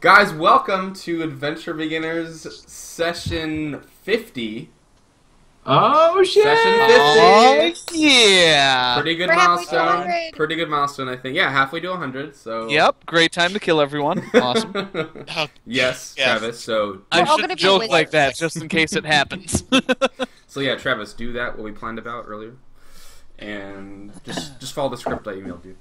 Guys, welcome to Adventure Beginners Session 50. Oh shit! Session 50! Yeah! Pretty good We're halfway to milestone. 100. Pretty good milestone, I think. Yeah, halfway to 100, so... Yep, great time to kill everyone. Awesome. Yes, Yeah. Travis, so... I We're all gonna should be joke wizards. like that just in case it happens. So yeah, Travis, do that, what we planned about earlier. And just follow the script I emailed you.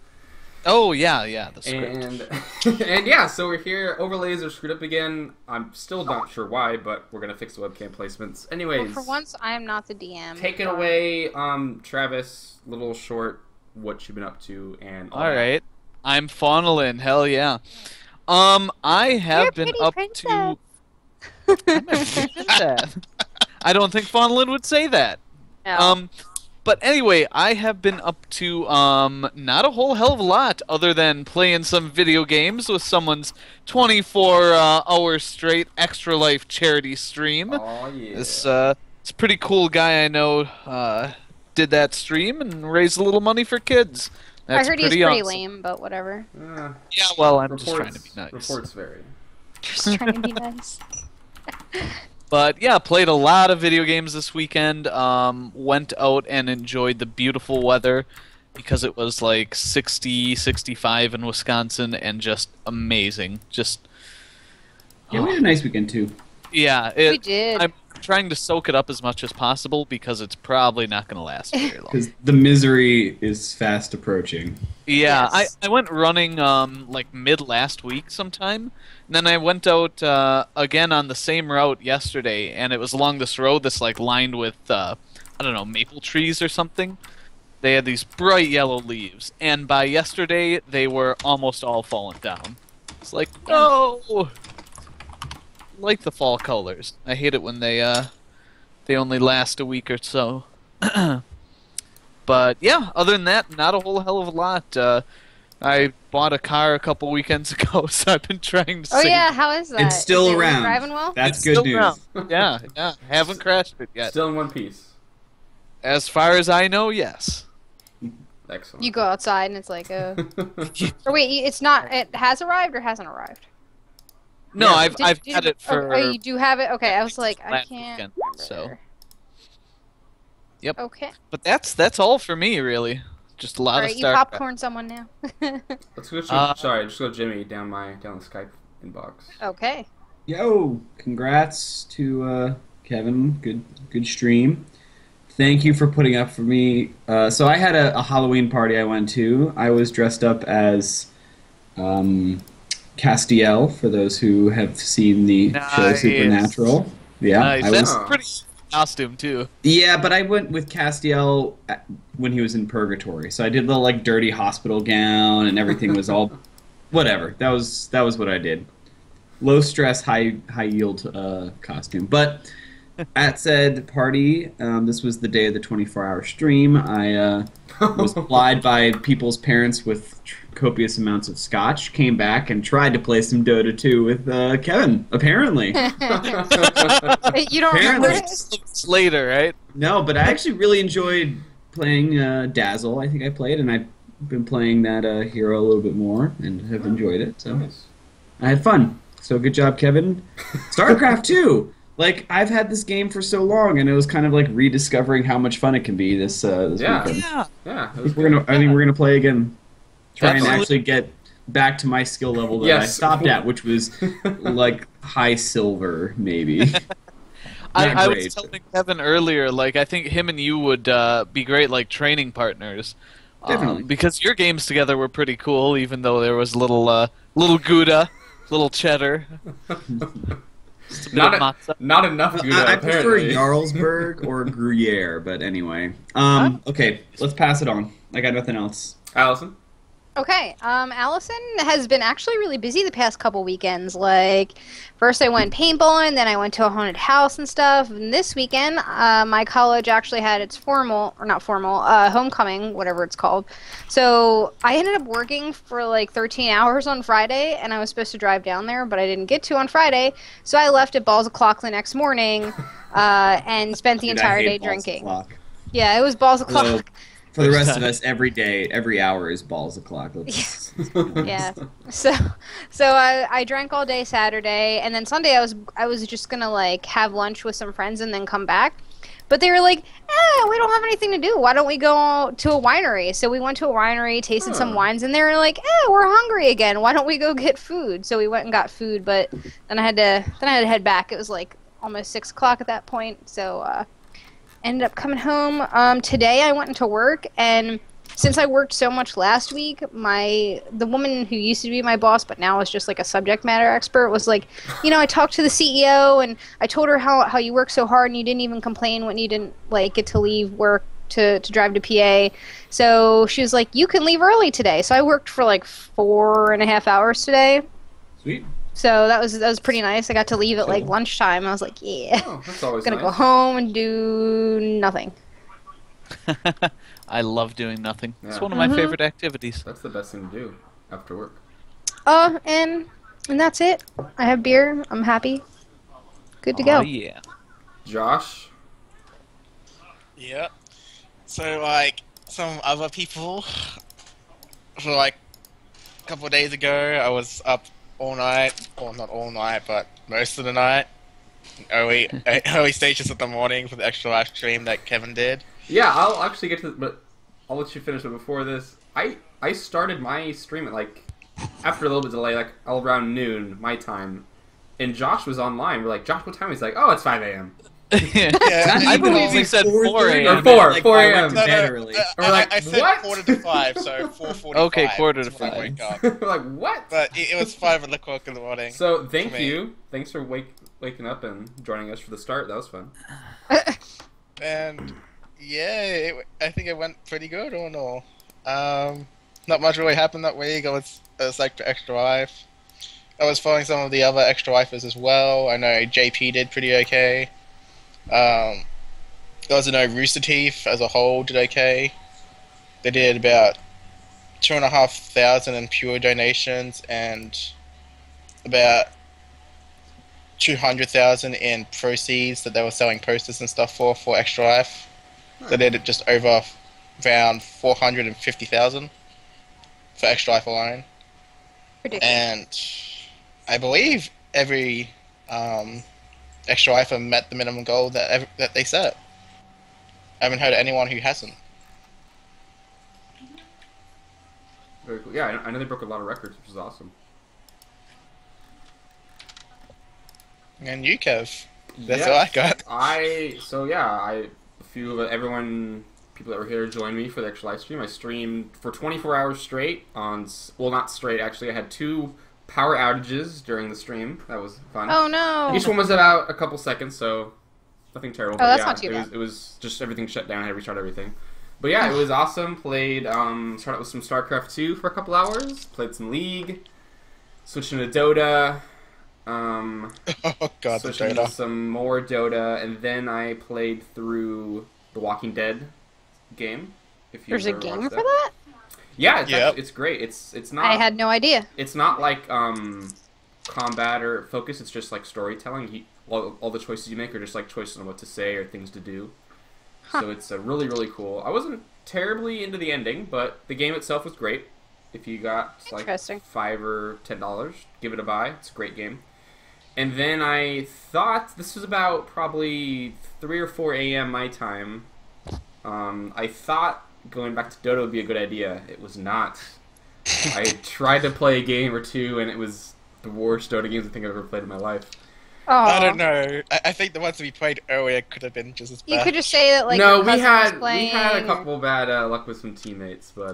Oh, yeah, the script. And yeah, so we're here. Overlays are screwed up again. I'm still not sure why, but we're gonna fix the webcam placements. Anyways, Well, for once, I am not the DM. take it away, Travis. Little short, what you've been up to, and all that. Alright. I'm Faunalin, hell yeah. I have You're a been pretty up princess. to... I'm a pretty princess. I don't think Faunalin would say that. No. But anyway, I have been up to, not a whole hell of a lot other than playing some video games with someone's 24-hour straight Extra Life charity stream. Oh yeah. This pretty cool guy I know did that stream and raised a little money for kids. That's I heard he's pretty pretty awesome. lame, but whatever. Yeah, well, I'm just trying to be nice. Reports vary. Just trying to be nice. But yeah, played a lot of video games this weekend. Went out and enjoyed the beautiful weather because it was like 60, 65 in Wisconsin and just amazing. Just Yeah, we had a nice weekend too. yeah, We did. I'm trying to soak it up as much as possible because it's probably not going to last very long. Because the misery is fast approaching. Yeah, Yes. I went running like mid last week sometime, and then I went out again on the same route yesterday, and it was along this road that's like lined with I don't know, maple trees or something. They had these bright yellow leaves, and by yesterday they were almost all fallen down. It's like no, like the fall colors. I hate it when they only last a week or so. But yeah, other than that, not a whole hell of a lot. I bought a car a couple weekends ago, so I've been trying to Oh save. yeah, how is that? It's still Is it around. Driving well? That's It's good still news. around. Yeah, haven't crashed it yet. Still in one piece. As far as I know, yes. Excellent. You go outside and it's like or wait, it's not. It has arrived or hasn't arrived? No, Yeah. I've had it for Oh, you do have it. Okay, I was like, I last can't. weekend, so. remember. Yep. Okay. But that's all for me, really. Just a lot Alright, of you StarCraft. popcorn someone now. Let's go. Just go Jimmy down the Skype inbox. Okay. Yo, congrats to Kevin. Good stream. Thank you for putting up for me. So I had a Halloween party I went to. I was dressed up as Castiel, for those who have seen the show Nice. Supernatural. Yeah, Nice. I That's was. Oh. a pretty costume too. Yeah, but I went with Castiel when he was in purgatory. So I did the like dirty hospital gown and everything was all whatever. That was what I did. Low stress, high yield costume. But at said party, this was the day of the 24-hour stream. I was plied by people's parents with copious amounts of scotch. Came back and tried to play some Dota 2 with Kevin. Apparently. You don't remember Apparently. it? Later, right? No, but I actually really enjoyed playing Dazzle. I think I played, and I've been playing that hero a little bit more, and have enjoyed it. So Nice. I had fun. So good job, Kevin. StarCraft 2. Like I've had this game for so long, and it was kind of like rediscovering how much fun it can be this Yeah. weekend. Yeah. Yeah. I think we're gonna play again. Try and Absolutely. actually get back to my skill level that I Yes. stopped at, which was like high silver, maybe. I Not was great, telling Kevin earlier, like I think him and you would be great like training partners. Definitely. Because your games together were pretty cool, even though there was little Gouda, little cheddar. Just a bit of matzo. Not enough Gouda, I prefer apparently. Jarlsberg or Gruyere, but anyway. Okay, let's pass it on. I got nothing else. Allison? Okay, Allison has been actually really busy the past couple weekends. Like, first I went paintballing, then I went to a haunted house and stuff. And this weekend, my college actually had its homecoming, whatever it's called. So I ended up working for like 13 hours on Friday, and I was supposed to drive down there, but I didn't get to on Friday. So I left at balls o'clock the next morning and spent the Dude, I entire hate day balls drinking. o'clock. Yeah, it was balls Although, o'clock. For the First rest of time. us, every day, every hour is balls o'clock. Yeah. So I drank all day Saturday, and then Sunday I was just gonna like have lunch with some friends and then come back. But they were like, we don't have anything to do. Why don't we go to a winery? So we went to a winery, tasted some Huh. wines, and they were like, we're hungry again. Why don't we go get food? So we went and got food, but then I had to head back. It was like almost 6 o'clock at that point. So ended up coming home. Today I went into work, and since I worked so much last week, the woman who used to be my boss but now is just like a subject matter expert was like, I talked to the CEO and I told her how you work so hard and you didn't even complain when you didn't like get to leave work to drive to PA. So she was like, you can leave early today. So I worked for like 4.5 hours today. Sweet. So that was pretty nice. I got to leave at like Cool. lunchtime. I was like, yeah, Oh, that's always gonna nice. go home and do nothing. I love doing nothing. It's Yeah. one of my Mhm. favorite activities. That's the best thing to do after work. And that's it. I have beer. I'm happy. Good to Oh go. yeah. Josh? Yeah. So, like, some other people, for like a couple of days ago, I was up all night. Well, not all night, but most of the night. Early stages of the morning for the extra live stream that Kevin did. Yeah, I'll actually get to but I'll let you finish. But before this, I started my stream at like after a little bit delay, like around noon my time, and Josh was online. We're like, Josh, what time? He's like, oh, it's 5 a.m. Yeah, I believe he said 4 a.m. Or 4 4 a.m. a.m. No, bed early. We're like, I said what? 4:45, so 4:45. Okay, quarter is to when I five. woke up. We're like, what? But it was 5 o'clock in the morning. So thank for me. you. Thanks for waking up and joining us for the start. That was fun. And yeah, I think it went pretty good all in all. Not much really happened that week. I was like for Extra Life. I was following some of the other Extra Lifers as well. I know JP did pretty okay. Guys, I know Rooster Teeth as a whole did okay. They did about 2,500 in pure donations and about 200,000 in proceeds that they were selling posters and stuff for Extra Life. They did it just over around 450,000 for Extra Life alone. Ridiculous. And I believe every Extra Lifer met the minimum goal that they set. I haven't heard of anyone who hasn't. Very cool. Yeah, I know they broke a lot of records, which is awesome. And you, Kev. That's Yeah. all I got. A few of everyone, people that were here joined me for the extra live stream. I streamed for 24 hours straight well, not straight actually. I had 2 power outages during the stream. That was fun. Oh no. Each one was about a couple seconds, so nothing terrible. Oh, but that's yeah, not too bad. It was just everything shut down. I had to restart everything. But yeah, it was awesome. Played, started out with some StarCraft 2 for a couple hours. Played some League. Switched into Dota. Oh god, the Switched into Dota. some more Dota, and then I played through the Walking Dead game. If you There's a ever game watched for that? Yeah, it's, Yep. it's great. It's not. I had no idea. It's not like combat or focus. It's just like storytelling. All the choices you make are just like choices on what to say or things to do. So it's really really cool. I wasn't terribly into the ending, but the game itself was great. If you got like Interesting. $5 or $10, give it a buy. It's a great game. And then I thought this was about probably 3 or 4 a.m. my time. I thought going back to Dota would be a good idea. It was not. I tried to play a game or two, and it was the worst Dota games I think I've ever played in my life. Oh. I don't know. I think the ones we played earlier could have been just as bad. You could just say that like no, your we cousin was had playing. a couple bad luck with some teammates, but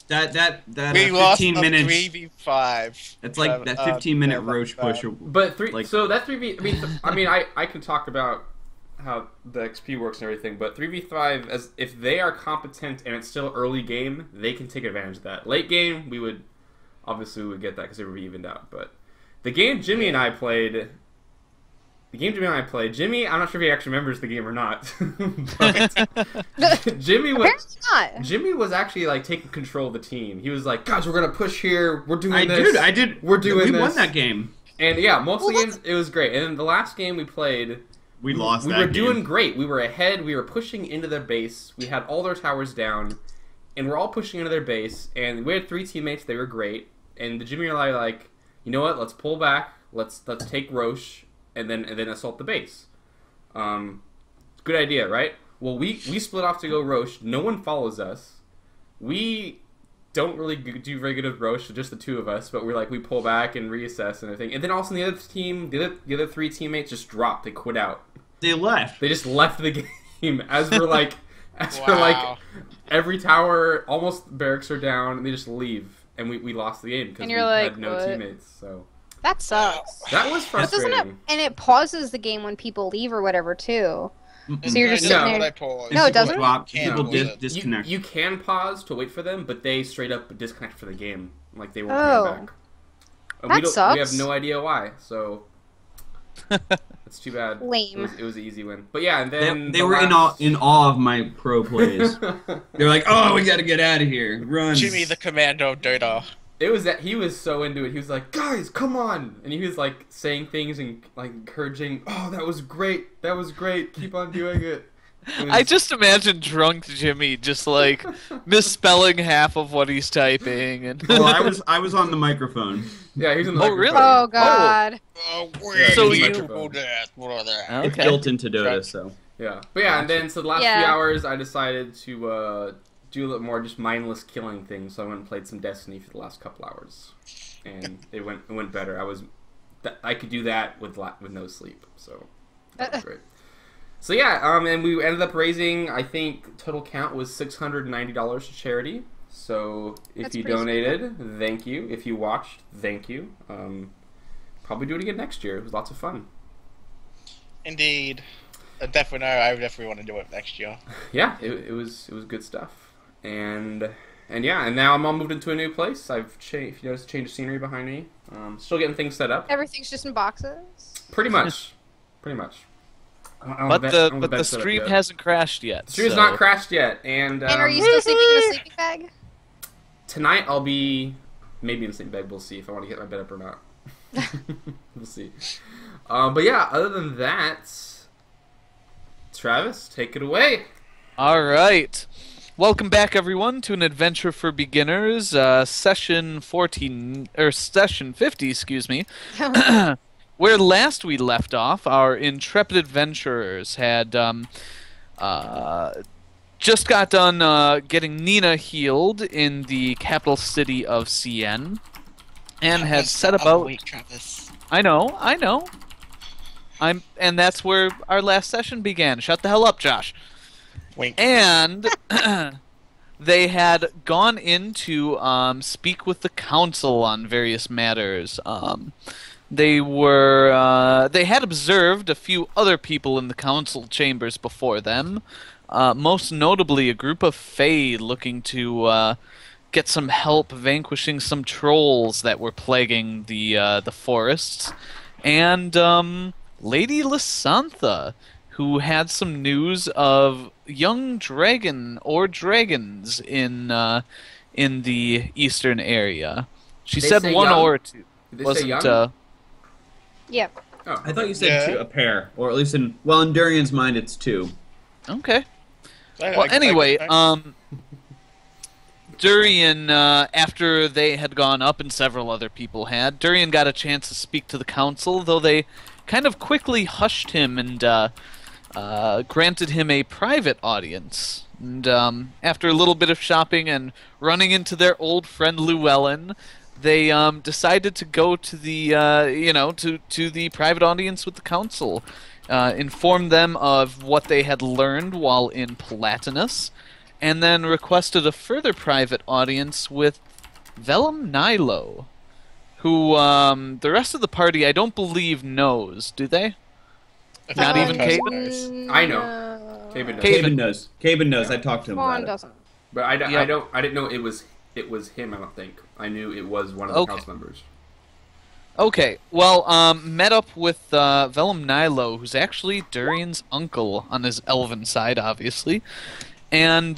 That We lost 15 a minutes. 3v5. It's like that 15-minute yeah, roach that's push. but Like- so that 3v. I mean, I can talk about how the XP works and everything, but 3v5, as if they are competent and it's still early game, they can take advantage of that. Late game, we would get that because it would be evened out. But the game Jimmy and I played. Jimmy, I'm not sure if he actually remembers the game or not. But Jimmy was. Apparently not. Jimmy was actually like taking control of the team. He was like, "Guys, we're gonna push here. We're doing I this. did. We're doing We won this." that game. And yeah, most of the Well, games it was great. And then the last game we played, We lost we that were game. doing great. We were ahead. We were pushing into their base. We had all their towers down. and we're all pushing into their base, and we had 3 teammates. They were great, and the Jimmy and I are like, you know what? Let's pull back. Let's take Roche, and then assault the base. Good idea, right? Well, we split off to go Roche. No one follows us. We don't really do very good with Roche, just the 2 of us. But we pull back and reassess and everything. And then all of a sudden, the other 3 teammates just dropped. They quit out. They left. They just left the game as we're like, Wow. every tower, almost barracks are down, and they just leave, and we lost the game because we had no what? teammates. So That sucks. that was But doesn't frustrating. it? And it pauses the game when people leave or whatever too. So you're just No. sitting there. No, it doesn't? Swap. Can't People believe it. disconnect. You can pause to wait for them, but they straight up disconnect for the game, like they weren't Oh. coming back. And That sucks. We have no idea why, so it's too bad. Lame. It was an easy win, but yeah, and then They the were last... in awe of my pro plays. They're like, "Oh, we got to get out of here! Run!" Jimmy, the commander of Dota. It was that he was so into it. He was like, "Guys, come on!" And he was like saying things and like encouraging. "Oh, that was great! That was great! Keep on doing it." It was- I just imagine drunk Jimmy just like misspelling half of what he's typing and Well, I was on the microphone. yeah, he was in the Oh, microphone. really? Oh God. Oh, Yeah, So wait, you- triple death. What are that? It's Okay. built into Dota, so Yeah, but yeah, and then so the last Yeah. few hours, I decided to do a little more just mindless killing things. So I went and played some Destiny for the last couple hours, and it went better. I could do that with no sleep, so that was great. So yeah, and we ended up raising, I think total count was $690 to charity. So if That's you pretty donated, thank you. If you watched, thank you. Probably do it again next year. It was lots of fun. Indeed. Definitely, I definitely want to do it next year. Yeah, it was good stuff. And yeah, and now I'm all moved into a new place. I've changed. If you notice, change of scenery behind me. Still getting things set up. Everything's just in boxes. Pretty much. I don't but have I don't have the bed set up stream yet. hasn't crashed yet. The stream's so- not crashed yet, and And are you still sleeping in a sleeping bag? tonight I'll be maybe in the same bed. We'll see if I want to get my bed up or not. We'll see. But yeah, other than that, Travis, take it away. All right. Welcome back, everyone, to an adventure for beginners, session 14 or session 50, excuse me. Where last we left off, our intrepid adventurers had just got done getting Nina healed in the capital city of CN, and had set about. Wait, Travis. I know. And that's where our last session began. Shut the hell up, Josh. Wink. And they had gone in to speak with the council on various matters. They had observed a few other people in the council chambers before them, most notably a group of Fae looking to get some help vanquishing some trolls that were plaguing the forests, and Lady Lysantha, who had some news of young dragon or dragons in the eastern area. She They said say one young? or two. Did they say Wasn't young? Yep. Oh, I thought you said Yeah. a pair, or at least in Durian's mind, it's 2. okay. Well, anyway, Durian, after they had gone up and several other people had, Durian got a chance to speak to the council, though they kind of quickly hushed him and granted him a private audience. And after a little bit of shopping and running into their old friend Llewellyn, they decided to go to the to the private audience with the council, inform them of what they had learned while in Platinus, and then requested a further private audience with Velum Nilo, who the rest of the party I don't believe knows, do they? Not even Caven? I know. Caven does. Caven. Caven knows. I talked to him Fawn about it. doesn't. But I Yep. didn't know it was him. I don't think I knew it was one of the Okay. house members. Okay, well, met up with Velum Nilo, who's actually Durian's uncle on his elven side, obviously, and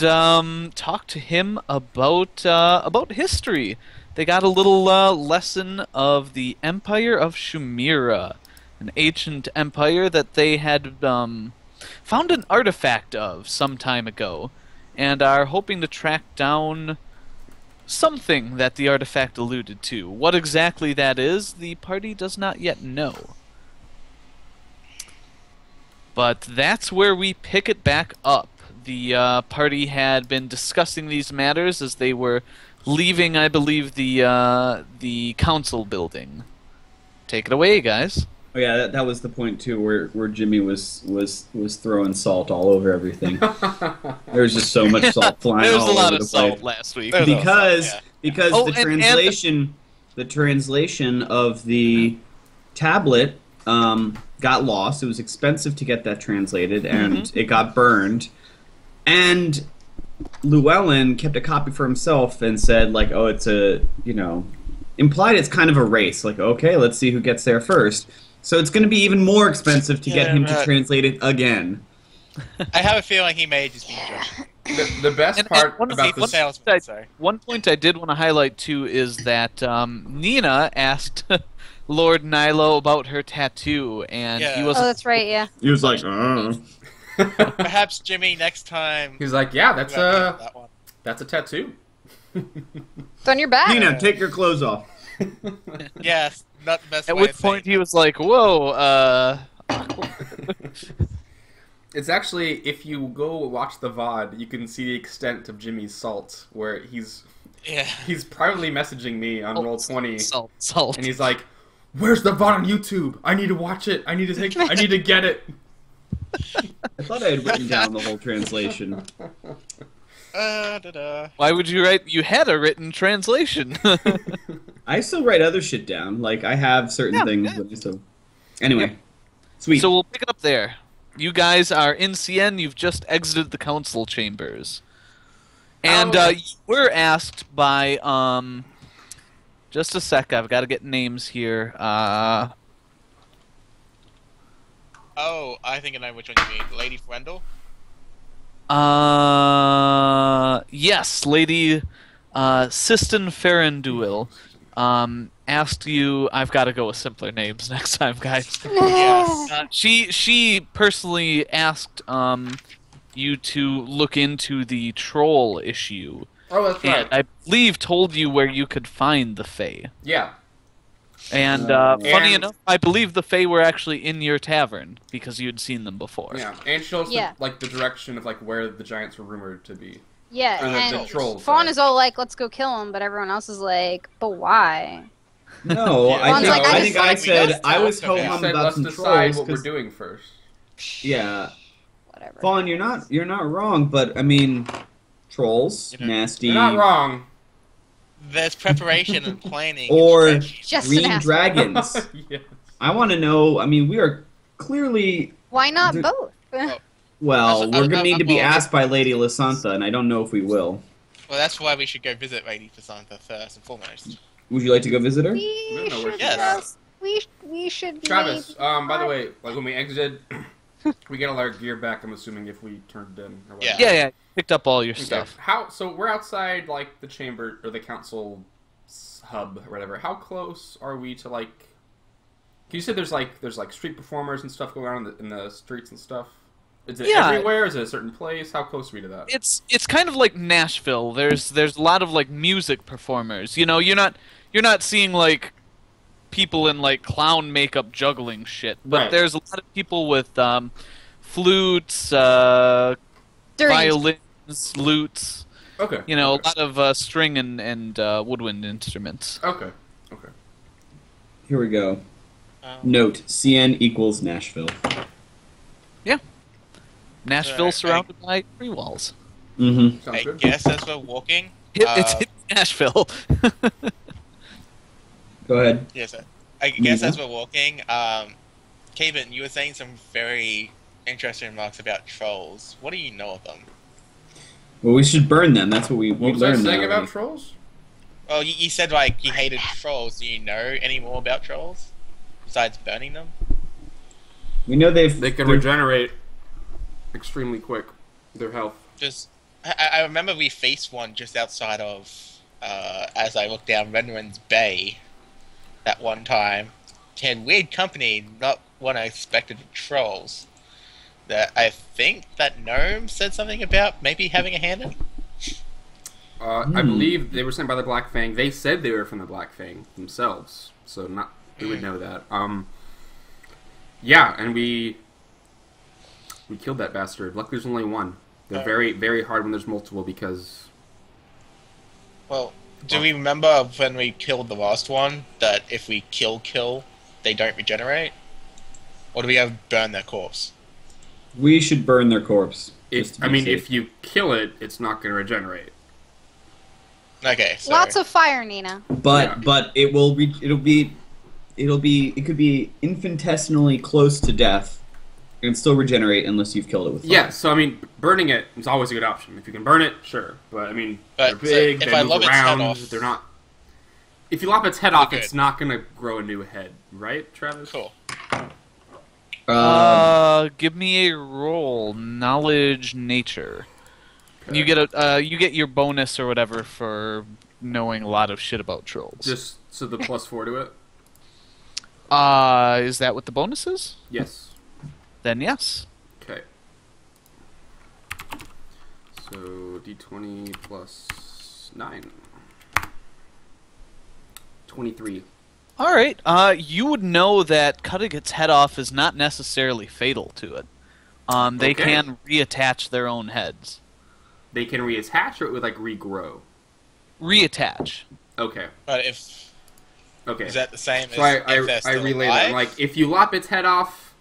talked to him about history. They got a little lesson of the Empire of Shumira, an ancient empire that they had found an artifact of some time ago, and are hoping to track down something that the artifact alluded to. What exactly that is, the party does not yet know. But that's where we pick it back up. The party had been discussing these matters as they were leaving, I believe, the council building. Take it away, guys. Oh yeah, that was the point too, where Jimmy was throwing salt all over everything. There was just so much salt flying There was all a lot over of the salt place. last week. There was Because Yeah. because Oh, the and- translation of the tablet got lost. It was expensive to get that translated, and it got burned. And Llewellyn kept a copy for himself and said, like, oh, it's implied it's kind of a race. Like, okay, let's see who gets there first. So it's going to be even more expensive to get Yeah, him to right. translate it again. I have a feeling he may just be joking. The best And part one of about the- this... Salesman, sorry. One point I did want to highlight too is that Nina asked Lord Nilo about her tattoo, and he Yeah. Oh, wasn't. that's right. Yeah. He was like, Perhaps Jimmy next time. He's like, yeah, that's that one. a tattoo. It's on your back. Nina, take your clothes off. Yes, not the best At way which of saying point he was like, "Whoa, It's actually, if you go watch the VOD, you can see the extent of Jimmy's salt, where he's Yeah. privately messaging me on Roll20, salt." and he's like, "Where's the VOD on YouTube? I need to watch it. I need to get it." I thought I had written down the whole translation. Da-da. Why would you write? You had a written translation. I still write other shit down. Like, I have certain things. yeah. But just anyway, sweet. So we'll pick it up there. You guys are in CN. You've just exited the council chambers, and Oh. you were asked by Just a sec. I've got to get names here. Oh, I think I know which one you mean. Lady Frendel? Yes, Lady Siston Faranduil asked you. I've got to go with simpler names next time, guys. Yes. She personally asked you to look into the troll issue, Oh, that's right. and I believe told you where you could find the Fae. Yeah. And funny And- enough, I believe the Fae were actually in your tavern because you'd seen them before. Yeah, and shows Yeah. the direction of where the giants were rumored to be. Yeah, Or the and trolls, Fawn sorry. is all like, "Let's go kill him," but everyone else is like, "But why?" No, Yeah. I One's think like, I, I think just I like said those I was talk home about- Said, about let's some decide trolls what we're 'cause- doing first. yeah, Whatever. Fawn, you're not wrong, but I mean, trolls, You know, nasty, You're not wrong. There's preparation and planning. Or- and strategy. Just green an asshole. dragons. Yeah. I want to know. I mean, we are clearly Why not Dude. both? well. We're gonna need to be well, asked by Lady Lasantha, and I don't know if we will. Well, that's why we should go visit Lady Fasanta first and foremost. Would you like to go visit her? We don't know where should she's at. just, we should be Travis, maybe- by the way, when we exited, we get all our gear back, I'm assuming, if we turned in or whatever. Yeah. Picked up all your Okay. stuff. So we're outside, the chamber, or the council hub, or whatever. How close are we to, you said there's street performers and stuff going on in the streets and stuff? Is it Yeah. everywhere? Is it a certain place? How close are we to that? It's kind of like Nashville. There's a lot of music performers. You know, you're not seeing people in clown makeup juggling shit, but Right. there's a lot of people with flutes, During violins, lutes. Okay. You know, Okay. a lot of string and woodwind instruments. Okay. Here we go. Note: CN equals Nashville. Nashville Right. surrounded by tree walls. Mm-hmm. Sounds I good. guess as we're walking. It's Nashville. Go ahead. Yes, I guess Mhm. as we're walking, Kaven, you were saying some very interesting remarks about trolls. What do you know of them? Well, we should burn them. That's what we What was I learned. saying that about already. trolls? Well, you said you hated trolls. Do you know any more about trolls besides burning them? We know they've. They can they're- regenerate extremely quick. Their health. Just, I remember we faced one just outside of, as I looked down Renwin's Bay, that one time. Had weird company, not one I expected of trolls. that I think that Gnome said something about maybe having a hand in. I believe they were sent by the Black Fang. They said they were from the Black Fang themselves, so we would know that. Yeah, and we killed that bastard. Luckily, there's only one. They're very, very hard when there's multiple because. Well, do we remember when we killed the last one that if we kill, they don't regenerate? Or do we have burn their corpse? We should burn their corpse. If you kill it, it's not going to regenerate. Okay, so Lots of fire, Nina. But it could be infinitesimally close to death and still regenerate unless you've killed it with fire. Yeah, so burning it is always a good option. If you can burn it, sure. But they're big, so if they I move lop its head around, off- they're not. If you lop its head off, Good. it's not going to grow a new head, right, Travis? cool. Give me a roll, knowledge, nature. Okay. You get your bonus or whatever for knowing a lot of shit about trolls. Just so the +4 to it. Is that what the bonus is? Yes. Then yes. Okay. So d20 plus 9. 23. All right. You would know that cutting its head off is not necessarily fatal to it. They Okay. can reattach their own heads. They can reattach or it would regrow. Reattach. Okay. But if Okay. is that the same So as if I they're still relay alive? that. If you lop its head off,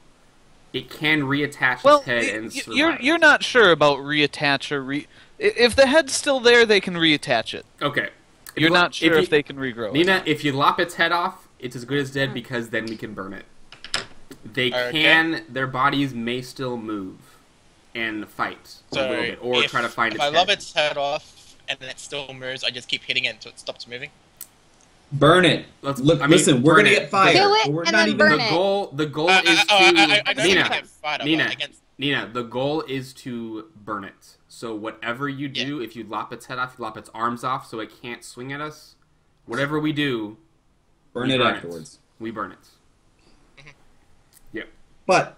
it can reattach Well, its head and survive. you're not sure about reattach or If the head's still there, they can reattach it. Okay. You're not sure if you- they can regrow it. Nina, if you lop its head off, it's as good as dead because then we can burn it. They Okay. their bodies may still move and fight a So little bit, or if, try to find if its I head. lop its head off and then it still moves, I just keep hitting it until it stops moving. Burn it. Listen, we're burn gonna it. get fired. Kill it We're and not then even burn The it. goal is to I know you Nina. get fired, Nina. but against Nina, the goal is to burn it. So whatever you do, if you lop its head off, you lop its arms off so it can't swing at us. Whatever we do, burn we it burn afterwards. We burn it. Yep. But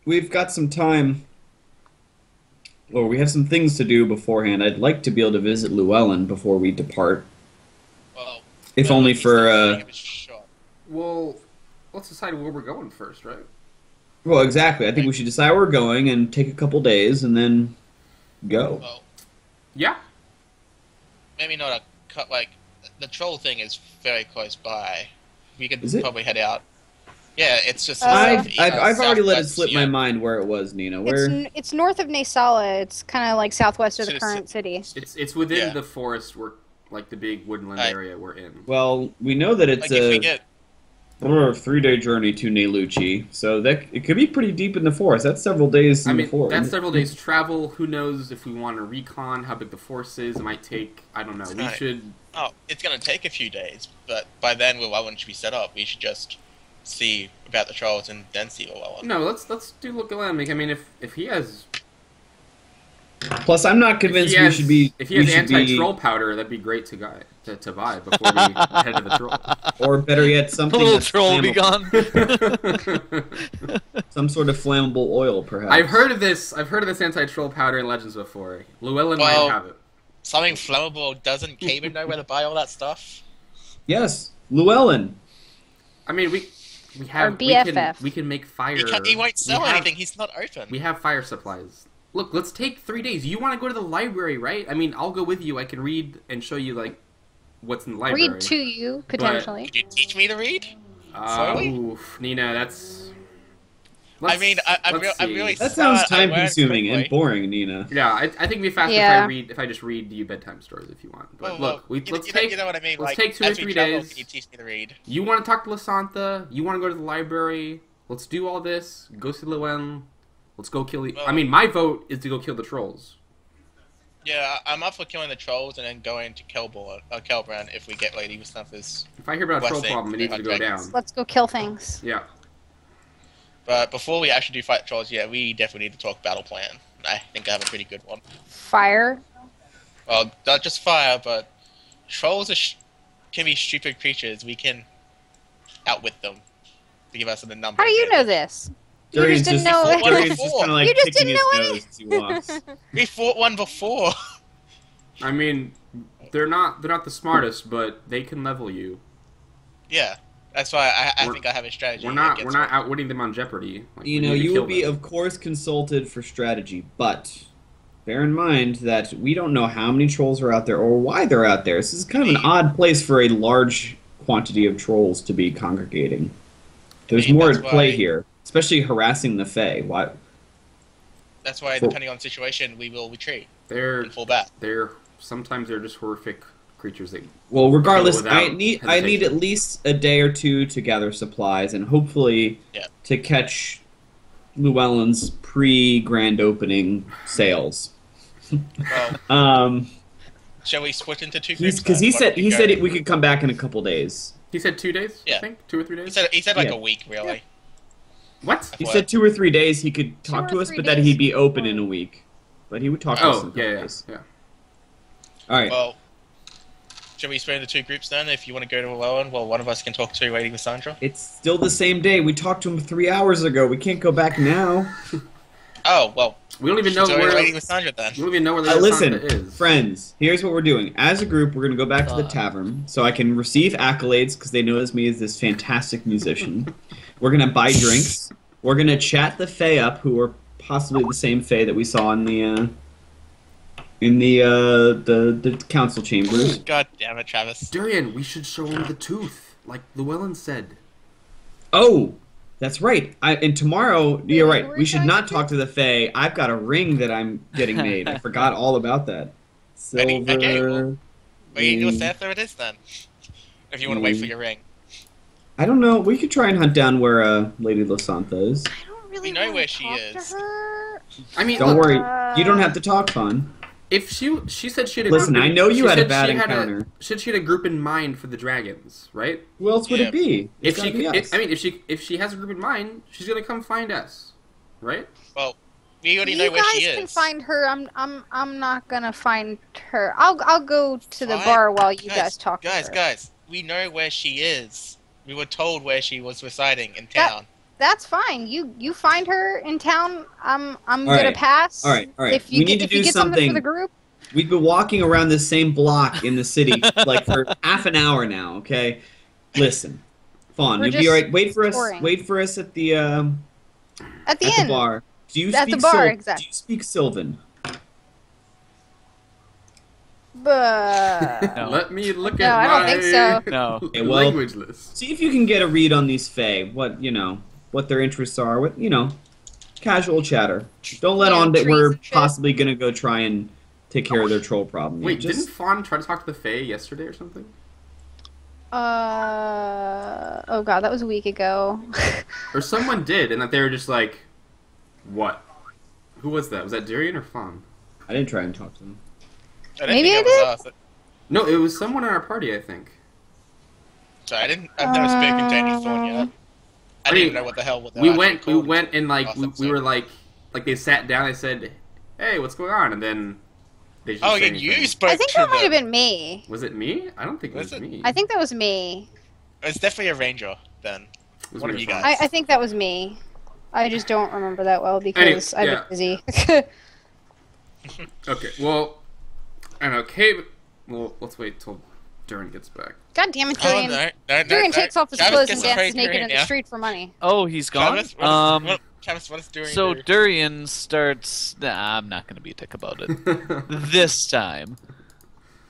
we've got some time. Or we have some things to do beforehand. I'd like to be able to visit Llewellyn before we depart. well, If well, only he's for still getting a shot. Well, let's decide where we're going first, right? Well, exactly. I think we should decide where we're going and take a couple days and then go. Well, Yeah. maybe not a cut. The troll thing is very close by. We could Is it? probably head out. Yeah, it's just. I've already let it southwest, slip my yeah. mind where it was, Nina. Where? It's north of Naysala. It's kind of southwest of the So current city. It's within Yeah. the forest, the big woodland Right. area we're in. Well, we know that it's If we a get 3-day journey to Neluchi, so that it could be pretty deep in the forest. That's several days in the forest. that's several days travel. Who knows if we want to recon how big the force is? It might take, I don't know. We Right. should. Oh, it's going to take a few days, but by then Llewellyn should be set up. We should just see about the trolls and then see Llewellyn. No, let's do Llewellyn. If he has. Plus, I'm not convinced we should be. If he has we should be- anti-troll powder, that'd be great to buy before we head to the troll. or better yet, something Little that's troll be flammable. gone. Some sort of flammable oil, perhaps. I've heard of this anti-troll powder in Legends before. Llewellyn Well- might have it. Something flammable. Doesn't Caven know where to buy all that stuff? Yes, Llewellyn. We have Or BFF. we can make fire. He won't sell We have- anything. He's not open. We have fire supplies. Look, let's take 3 days. You want to go to the library, right? I'll go with you. I can read and show you what's in the library. Read to you potentially. Could you teach me to read? Oof, Nina, that's. I'm let's see. really. That sounds I learned time-consuming and quickly. boring, Nina. Yeah, I think it'd be faster Yeah. if I just read you bedtime stories if you want. But Well, look, you let's know- take. You know what I mean? let's take 2 or as we 3 travel, days. Can you teach me to read? You want to talk to Lasantha? You want to go to the library? Let's do all this. Go see Llewellyn. Let's go kill the. Well- My vote is to go kill the trolls. Yeah, I'm up for killing the trolls and then going to Kelbrand if we get Lady Snuffers. If I hear about a troll Blessing, problem, it needs to go dragons. down. Let's go kill things. Yeah. But before we actually do fight the trolls, yeah, we definitely need to talk battle plan. I think I have a pretty good one. Fire. Well, not just fire, but trolls can be stupid creatures. We can outwit them to give us the number. How do you know advantage. this? You Durian's just didn't know. Durian's just kind of like You just picking didn't his know any- nose as he walks. We fought one before. I mean, they're not the smartest, but they can level you. Yeah, that's why I We're- think I have a strategy. We're not against outwitting them on Jeopardy. Like, You we know, need to you kill would be, them. of course, consulted for strategy, but bear in mind that we don't know how many trolls are out there or why they're out there. This is kind of an odd place for a large quantity of trolls to be congregating. There's more that's at play why- here, especially harassing the Fae. Why? That's why, Cool. depending on the situation, we will retreat They're and fall back. sometimes they're just horrific creatures that Well, regardless, without I need hesitation. at least a day or two to gather supplies and hopefully Yeah. to catch Llewellyn's pre-grand opening sales. Well, shall we split into two groups? Because he then? Why said don't we go- we could come back in a couple days. He said 2 days. I Yeah. think 2 or 3 days. He said like Yeah. a week, really. What? He What? said 2 or 3 days he could talk 2 to or us, 3 but that days. he'd be open in a week. But he would talk to us in a Oh, couple yeah. days. Yeah. All right. Well, shall we split into two groups then? If you want to go to Llewellyn, well, one of us can talk to Lady Cassandra. It's still the same day. We talked to him 3 hours ago. We can't go back now. Oh, well, We don't even know so where. Lady Cassandra then. We don't even know where the Listen, is. friends, here's what we're doing. As a group, we're going to go back to the tavern so I can receive accolades because they notice me as this fantastic musician. We're going to buy drinks. We're going to chat the Fae up, who are possibly the same Fae that we saw in the council chambers. God damn it, Travis. Durian, we should show him the tooth, like Llewellyn said. Oh, that's right. And tomorrow, you're right. were We should trying not to- talk to the Fae. I've got a ring that I'm getting made. I forgot all about that. Silver. Okay, well, Wait, ring. Santha it is then. If you want to wait for your ring. I don't know. We could try and hunt down where Lady Losantha is. I don't really We know wanna where she talk is. To her. I mean, Don't look, worry. You don't have to talk, Fawn. if she said she had a Listen, group I know you she had a said bad she had encounter. she said she had a group in mind for the dragons, right? Who else would Yeah. it be? If It's she, gotta be us. if she has a group in mind, she's gonna come find us, right? Well, we already You know where guys she is. can find her. I'm not gonna find her. I'll go to the Fine. bar while you guys talk. to her. Guys, we know where she is. We were told where she was residing in That- town. That's fine. You find her in town. I'm All gonna right. pass. All right. If you We get, need to if you do get something something. for the group, We've been walking around the same block in the city like for half an hour now. Okay, listen, Fawn, We're you'll be just all right. Wait for us. touring. Wait for us at the at the end. bar. Do you At the speak bar, Do exactly. you speak Sylvan? But No. Let me look No, at I my don't think so. No. Okay, well- language list. See if you can get a read on these Fae. What their interests are. What casual chatter. Don't let Yeah, on that trees we're and shit. possibly gonna go try and take care of their troll problem. Wait, Just- didn't Fawn try to talk to the Fae yesterday or something? oh god, that was a week ago. Or someone did, and that they were just like, "What? Who was that? Was that Durian or Fawn?" I didn't try and talk to them. I don't Maybe think I it was us. No, it was someone in our party, I think. Sorry, I've never spoken to any Thorn yet. I didn't even know what the hell. We went and like we were like they sat down. They said, "Hey, what's going on?" And then they just Oh, didn't say again, you anything. spoke I think to that might have them. been me. Was it me? I don't think it was Was it? me. I think that was me. It's definitely a ranger then. It was one me of or you Fawn. guys. I think that was me. I just don't remember that well because I've yeah. been busy. Okay, well, I don't know. Cabe. Well, let's wait till Durian gets back. God damn it, Oh, Durian. no, Durian takes off his Travis clothes gets and to dances trade naked Durian in the now. street for money. Oh, he's gone. Travis, Travis, what is Durian So do? Durian starts. Nah, I'm not gonna be a dick about it this time.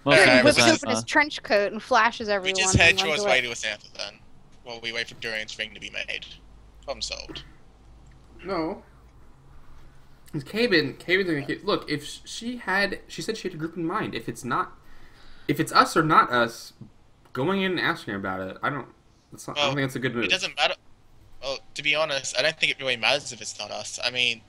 Most Alright, of Durian the whips well, open his trench coat and flashes We everyone. just head and runs towards away. Lady Santha then. While we wait for Durian's ring to be made. Problem solved. No. Caben gonna look. If she said she had a group in mind. If it's us or not us, going in and asking her about it, I don't think that's a good move. It doesn't matter. Well, to be honest, I don't think it really matters if it's not us. I mean,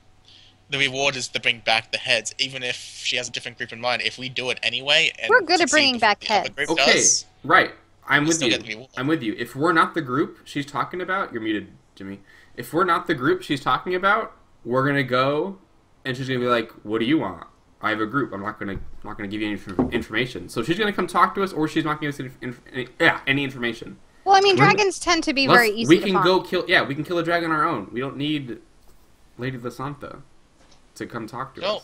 the reward is to bring back the heads, even if she has a different group in mind. If we do it anyway, and We're good at succeed bringing before back the other heads. group Okay, does, right. I'm we with still you. get the reward. I'm with you. If we're not the group she's talking about, you're muted, Jimmy. If we're not the group she's talking about, we're gonna go, and she's gonna be like, "What do you want? I have a group. I'm not gonna give you any information." So she's gonna come talk to us, or she's not gonna give us any information. Well, I mean, We're- dragons tend to be very easy We to can find. go kill. Yeah, we can kill a dragon on our own. We don't need Lady Lasantha to come talk to No. us.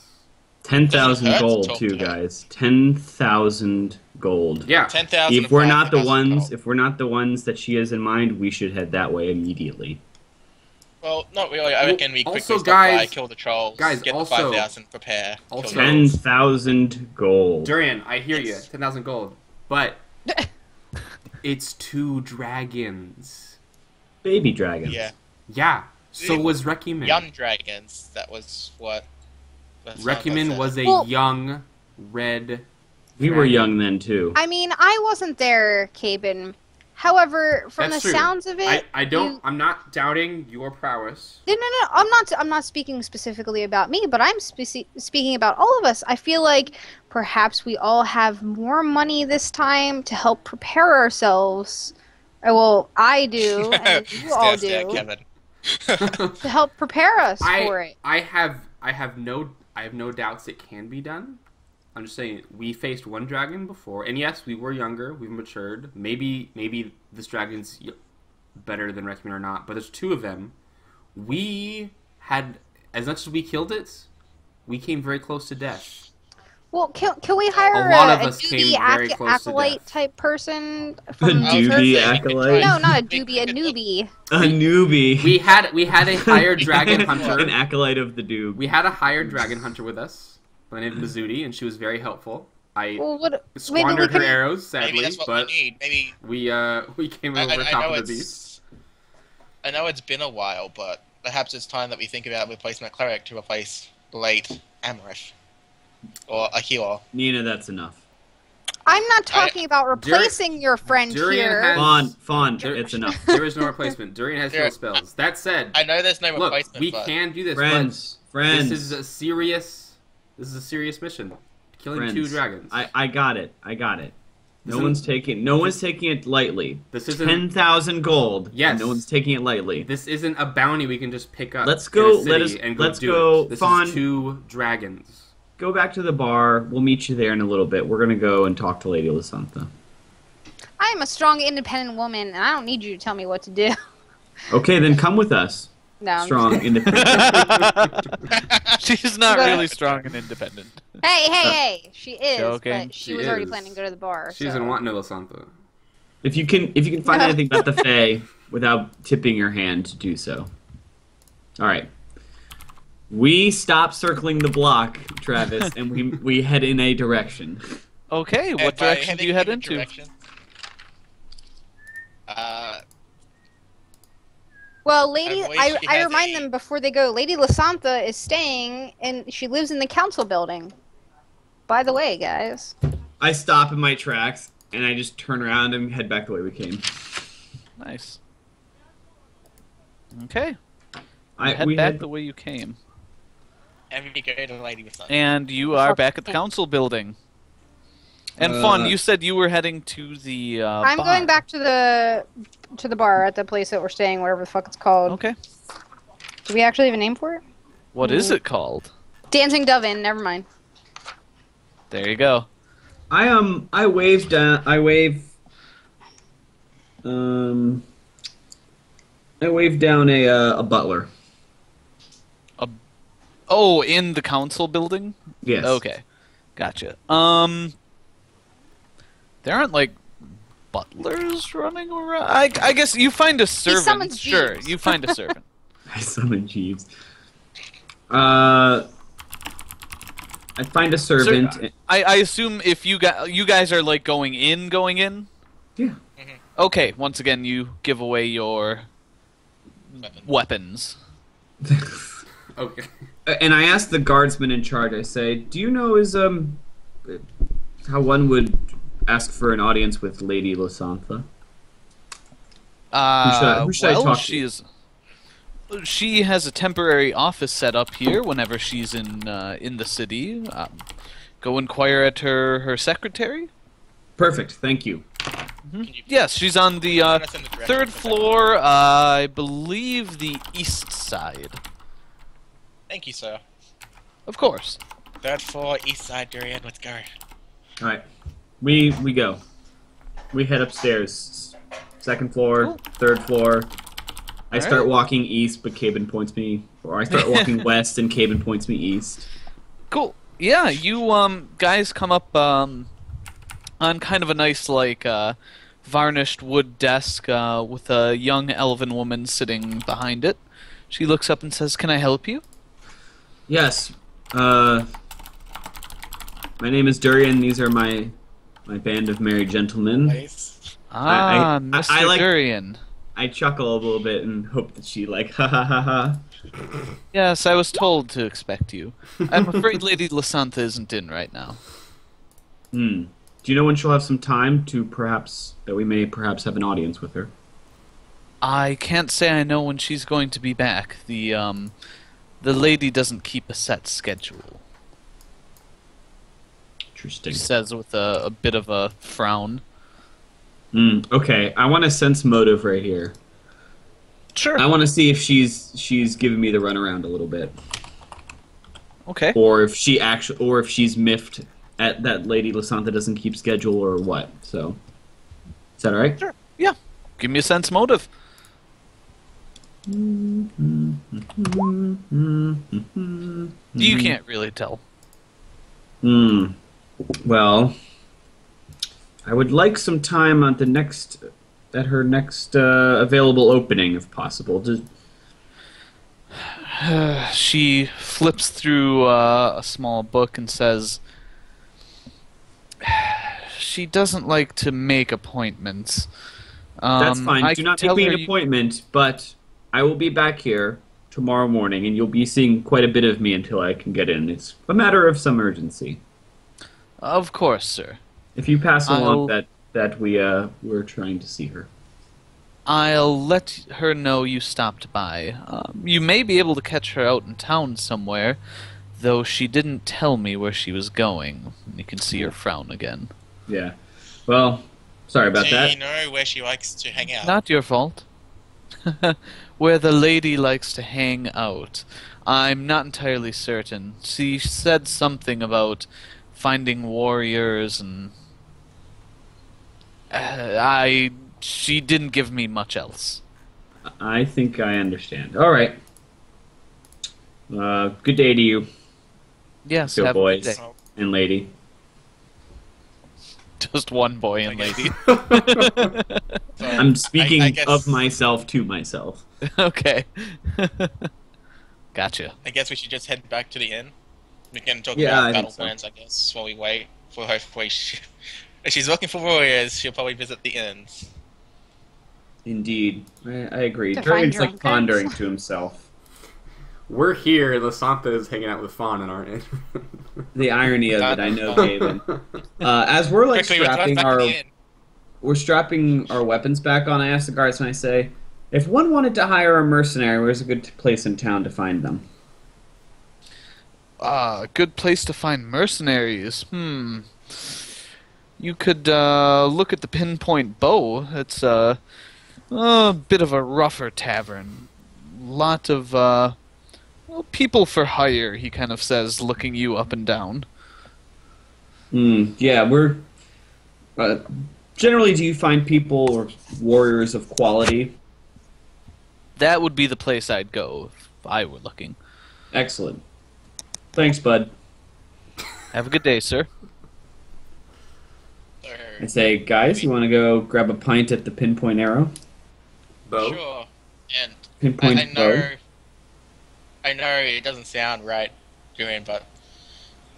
10,000 Doesn't hurt to gold talk too, to her. guys. 10,000 gold. Yeah. 10,000. If we're not the gold. ones, if we're not the ones that she has in mind, we should head that way immediately. Well, not really. I reckon we quickly Also, stop by, guys- kill the trolls, guys, get also- the 5,000, prepare. kill also- the trolls. 10,000 gold. Durian, I hear you. Yes. 10,000 gold. But it's 2 dragons. Baby dragons. Yeah. Yeah. So was Rekimin. Young dragons. That was what. Rekimin was a Well- young red. We were dragon. young then too. I mean, I wasn't there, Caben. However, from That's the true. sounds of it, I don't. you- I'm not doubting your prowess. No, I'm not speaking specifically about me, but I'm speaking about all of us. I feel like perhaps we all have more money this time to help prepare ourselves. Well, I do, and then you all Stare, do, Kevin. to help prepare us for it. I have no doubts it can be done. I'm just saying we faced one dragon before, and yes, we were younger, we've matured. Maybe this dragon's better than Rekimin or not, but there's 2 of them. We had, as much as we killed it, we came very close to death. Well, can we hire A lot of a us came doobie very close to acolyte death. type person A from doobie Turkey? acolyte? No, not a doobie, a newbie. A newbie. We had a hired dragon An hunter. acolyte of the doob. We had a hired dragon hunter with us by the name of Mizuti, and she was very helpful. I Well, what? squandered her could- arrows, Maybe sadly, that's what but we need. Maybe we came over I top know of the beast. I know it's been a while, but perhaps it's time that we think about replacing a cleric to replace late Amarith. Or a healer. Nina, that's enough. I'm not talking about replacing your friend Durian here. has- Fawn, There- it's enough. There is no replacement. Durian has There- heal spells. That said, I know there's no look, replacement, we but can do this. Friends, but friends. This is a serious mission. Killing friends. 2 dragons. I got it. This No one's taking it lightly. This isn't. 10,000 gold. Yes. and no one's taking it lightly. This isn't a bounty we can just pick up. Let's in go- a city let us- and go let's do go, it. This Fawn. is 2 dragons. Go back to the bar. We'll meet you there in a little bit. We're gonna go and talk to Lady Lasantha. I'm a strong, independent woman, and I don't need you to tell me what to do. Okay, then come with us. No, I'm just Strong, kidding. independent. She's not But- really strong and independent. Hey, she is, Joking. but she She was already is. planning to go to the bar. She so. doesn't want no Lasantha. If you can find No. anything about the Fae without tipping your hand to do so. All right. We stop circling the block, Travis, and we head in a direction. Okay, And what by direction do you head heading into? direction, Well, Lady, I believe she I has remind a- them before they go. Lady Lasantha is staying, and she lives in the council building. By the way, guys. I stop in my tracks and I just turn around and head back the way we came. Nice. Okay, I head we back head, the way you came. and we go to Lady with Sun. And you are back at the council building. And Fawn, you said you were heading to the I'm bar. going back to the bar at the place that we're staying, whatever the fuck it's called. Okay. Do we actually have a name for it? What is it called? Dancing Dove Inn. Never mind. There you go. I wave down a butler. Oh, in the council building? Yes. Okay. Gotcha. There aren't like butlers running around. I guess you find a servant. summons Sure, Jeeves. you find a servant. I summon Jeeves. I find a servant. So, I assume if you guys are like going in. Yeah. Okay. Once again, you give away your weapons. Okay. And I ask the guardsman in charge. I say, "Do you know how one would ask for an audience with Lady Lasantha?" who should I Well, talk to? she has a temporary office set up here whenever she's in the city. Go inquire at her secretary. Perfect. Thank you. Yes, she's on the Send us in the direction third of the floor. I believe the east side. Thank you, sir. Of course. Third floor, east side, Durian. Let's go. All right. We go. We head upstairs. Second floor, Cool. third floor. I start walking east, but Caben points me, or I start walking west, and Caben points me east. Cool. Yeah, you guys come up on kind of a nice varnished wood desk with a young elven woman sitting behind it. She looks up and says, "Can I help you?" Yes. My name is Durian. These are my band of merry gentlemen. Nice. Mr. Durian. I chuckle a little bit and hope that she ha ha ha ha. Yes, I was told to expect you. I'm afraid Lady Lysantha isn't in right now. Do you know when she'll have some time that we may perhaps have an audience with her? I can't say I know when she's going to be back. The lady doesn't keep a set schedule. Interesting. She says with a bit of a frown. Okay, I want to sense motive right here. Sure. I want to see if she's giving me the runaround a little bit, Okay. or if she's miffed at that Lady Lysantha doesn't keep schedule, or what. So, is that all right? Sure. Yeah. Give me a sense motive. You can't really tell. Well, I would like some time at her next available opening, if possible. She flips through a small book and says, she doesn't like to make appointments. That's fine. I Do can not tell make me her an appointment, but I will be back here tomorrow morning, and you'll be seeing quite a bit of me until I can get in. It's a matter of some urgency. Of course, sir. If you pass along that we're trying to see her. I'll let her know you stopped by. You may be able to catch her out in town somewhere, though she didn't tell me where she was going. You can see her frown again. Yeah. Well, sorry about that. Do you know where she likes to hang out? Not your fault. Where the lady likes to hang out. I'm not entirely certain. She said something about finding warriors and... She didn't give me much else. I think I understand. All right. Good day to you. Yes, Go have boys a good day. and lady. Just one boy and lady. So, I'm speaking I guess, of myself to myself. Okay. Gotcha. I guess we should just head back to the inn. We can talk Yeah, I about think battle so. plans, I guess, while we wait for her. If she's looking for warriors, she'll probably visit the inns. Indeed. I agree. To find Dragon's drunkards. pondering to himself. We're here, and Lysantha is hanging out with Fawn in our inn. The irony of it, I know, Fun. Gaben. As we're Quickly, let's run back to the inn. we're strapping our weapons back on, I ask the guards and I say, if one wanted to hire a mercenary, where's a good place in town to find them? Good place to find mercenaries. You could look at the Pinpoint Bow. It's a bit of a rougher tavern. Lot of people for hire, he kind of says, looking you up and down. Yeah, we're... generally, do you find people or warriors of quality? That would be the place I'd go if I were looking. Excellent. Thanks, bud. Have a good day, sir. I say, guys, you want to go grab a pint at the Pinpoint Arrow? Bo? Sure. And Pinpoint I know it doesn't sound right, Julian, but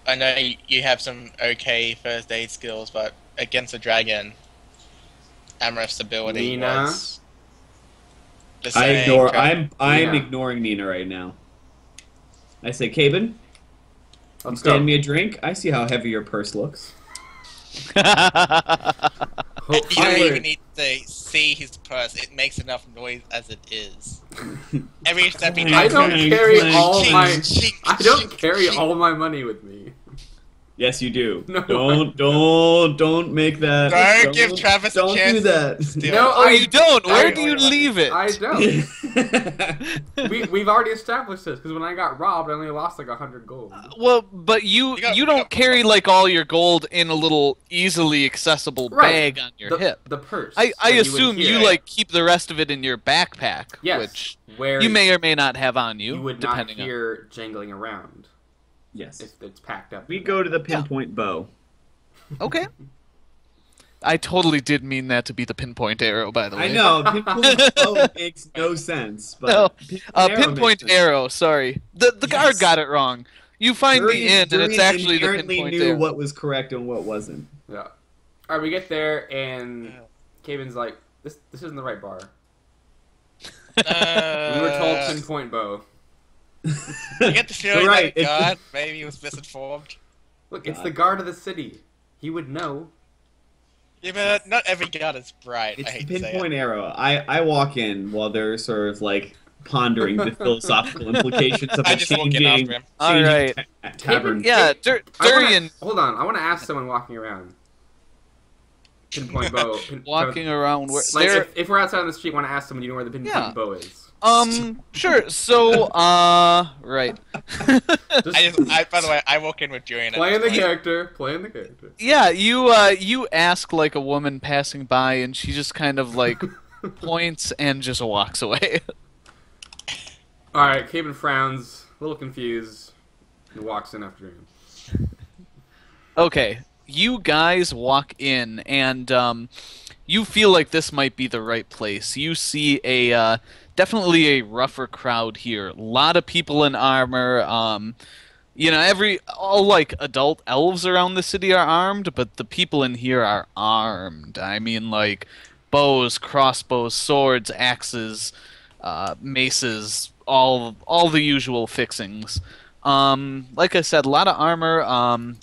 I know you have some okay first aid skills, but against a dragon, Amoreth's ability Nina? was the same. I'm Yeah. ignoring Nina right now. I say, Caben, you Let's stand go. me a drink? I see how heavy your purse looks. You don't Hopefully- even need to see his purse. It makes enough noise as it is. Every step he I takes, don't Clink, carry clink, all clink. my. Shink, I don't shink, carry shink. all my money with me. Yes, you do. No. Don't make that. Don't give Travis a Don't chance do to that. steal. No, Oh, you don't. Where I- do you leave it? I don't. We've already established this because when I got robbed, I only lost like 100 gold. Well, but you don't carry like all your gold in a little easily accessible Right. bag on your the, hip. The purse. I that you would assume hear. you like keep the rest of it in your backpack, Yes, which where you may or may not have on you, you would not depending on. hear jangling around Yes. if it's packed up. We go to the pinpoint bow. Okay. I totally did mean that to be the pinpoint arrow, by the way. I know pinpoint bow makes no sense, but No, arrow pinpoint makes sense. arrow. Sorry, the guard Yes. got it wrong. You find the end, and it's actually the inherently pinpoint knew arrow. what was correct and what wasn't. Yeah. All right, we get there and Caven's like, "This isn't the right bar. We were told pinpoint bow. You get the feeling Right, that it's- God maybe he was misinformed. Look, it's God. the guard of the city. He would know." Yeah, but not every God is bright. I It's hate the to say pinpoint it. arrow. I walk in while they're sort of like pondering the philosophical implications of I a just walk in changing, after him. All right. tavern. Yeah, I wanna- Durian hold on, I want to ask someone walking around. Pinpoint bow. walking around where Like, there. if we're outside on the street, want to ask someone, do you know where the pinpoint Yeah. bow is? Sure. So, right. By the way, I walk in with Julian. Playing the character. Playing the character. Yeah, you ask like a woman passing by, and she just kind of like points and just walks away. All right, Caven frowns, a little confused, and walks in after him. Okay, you guys walk in, and you feel like this might be the right place. You see a definitely a rougher crowd here. A lot of people in armor. You know, all like adult elves around the city are armed, but the people in here are armed. I mean, like bows, crossbows, swords, axes, maces, all the usual fixings. Like I said, a lot of armor.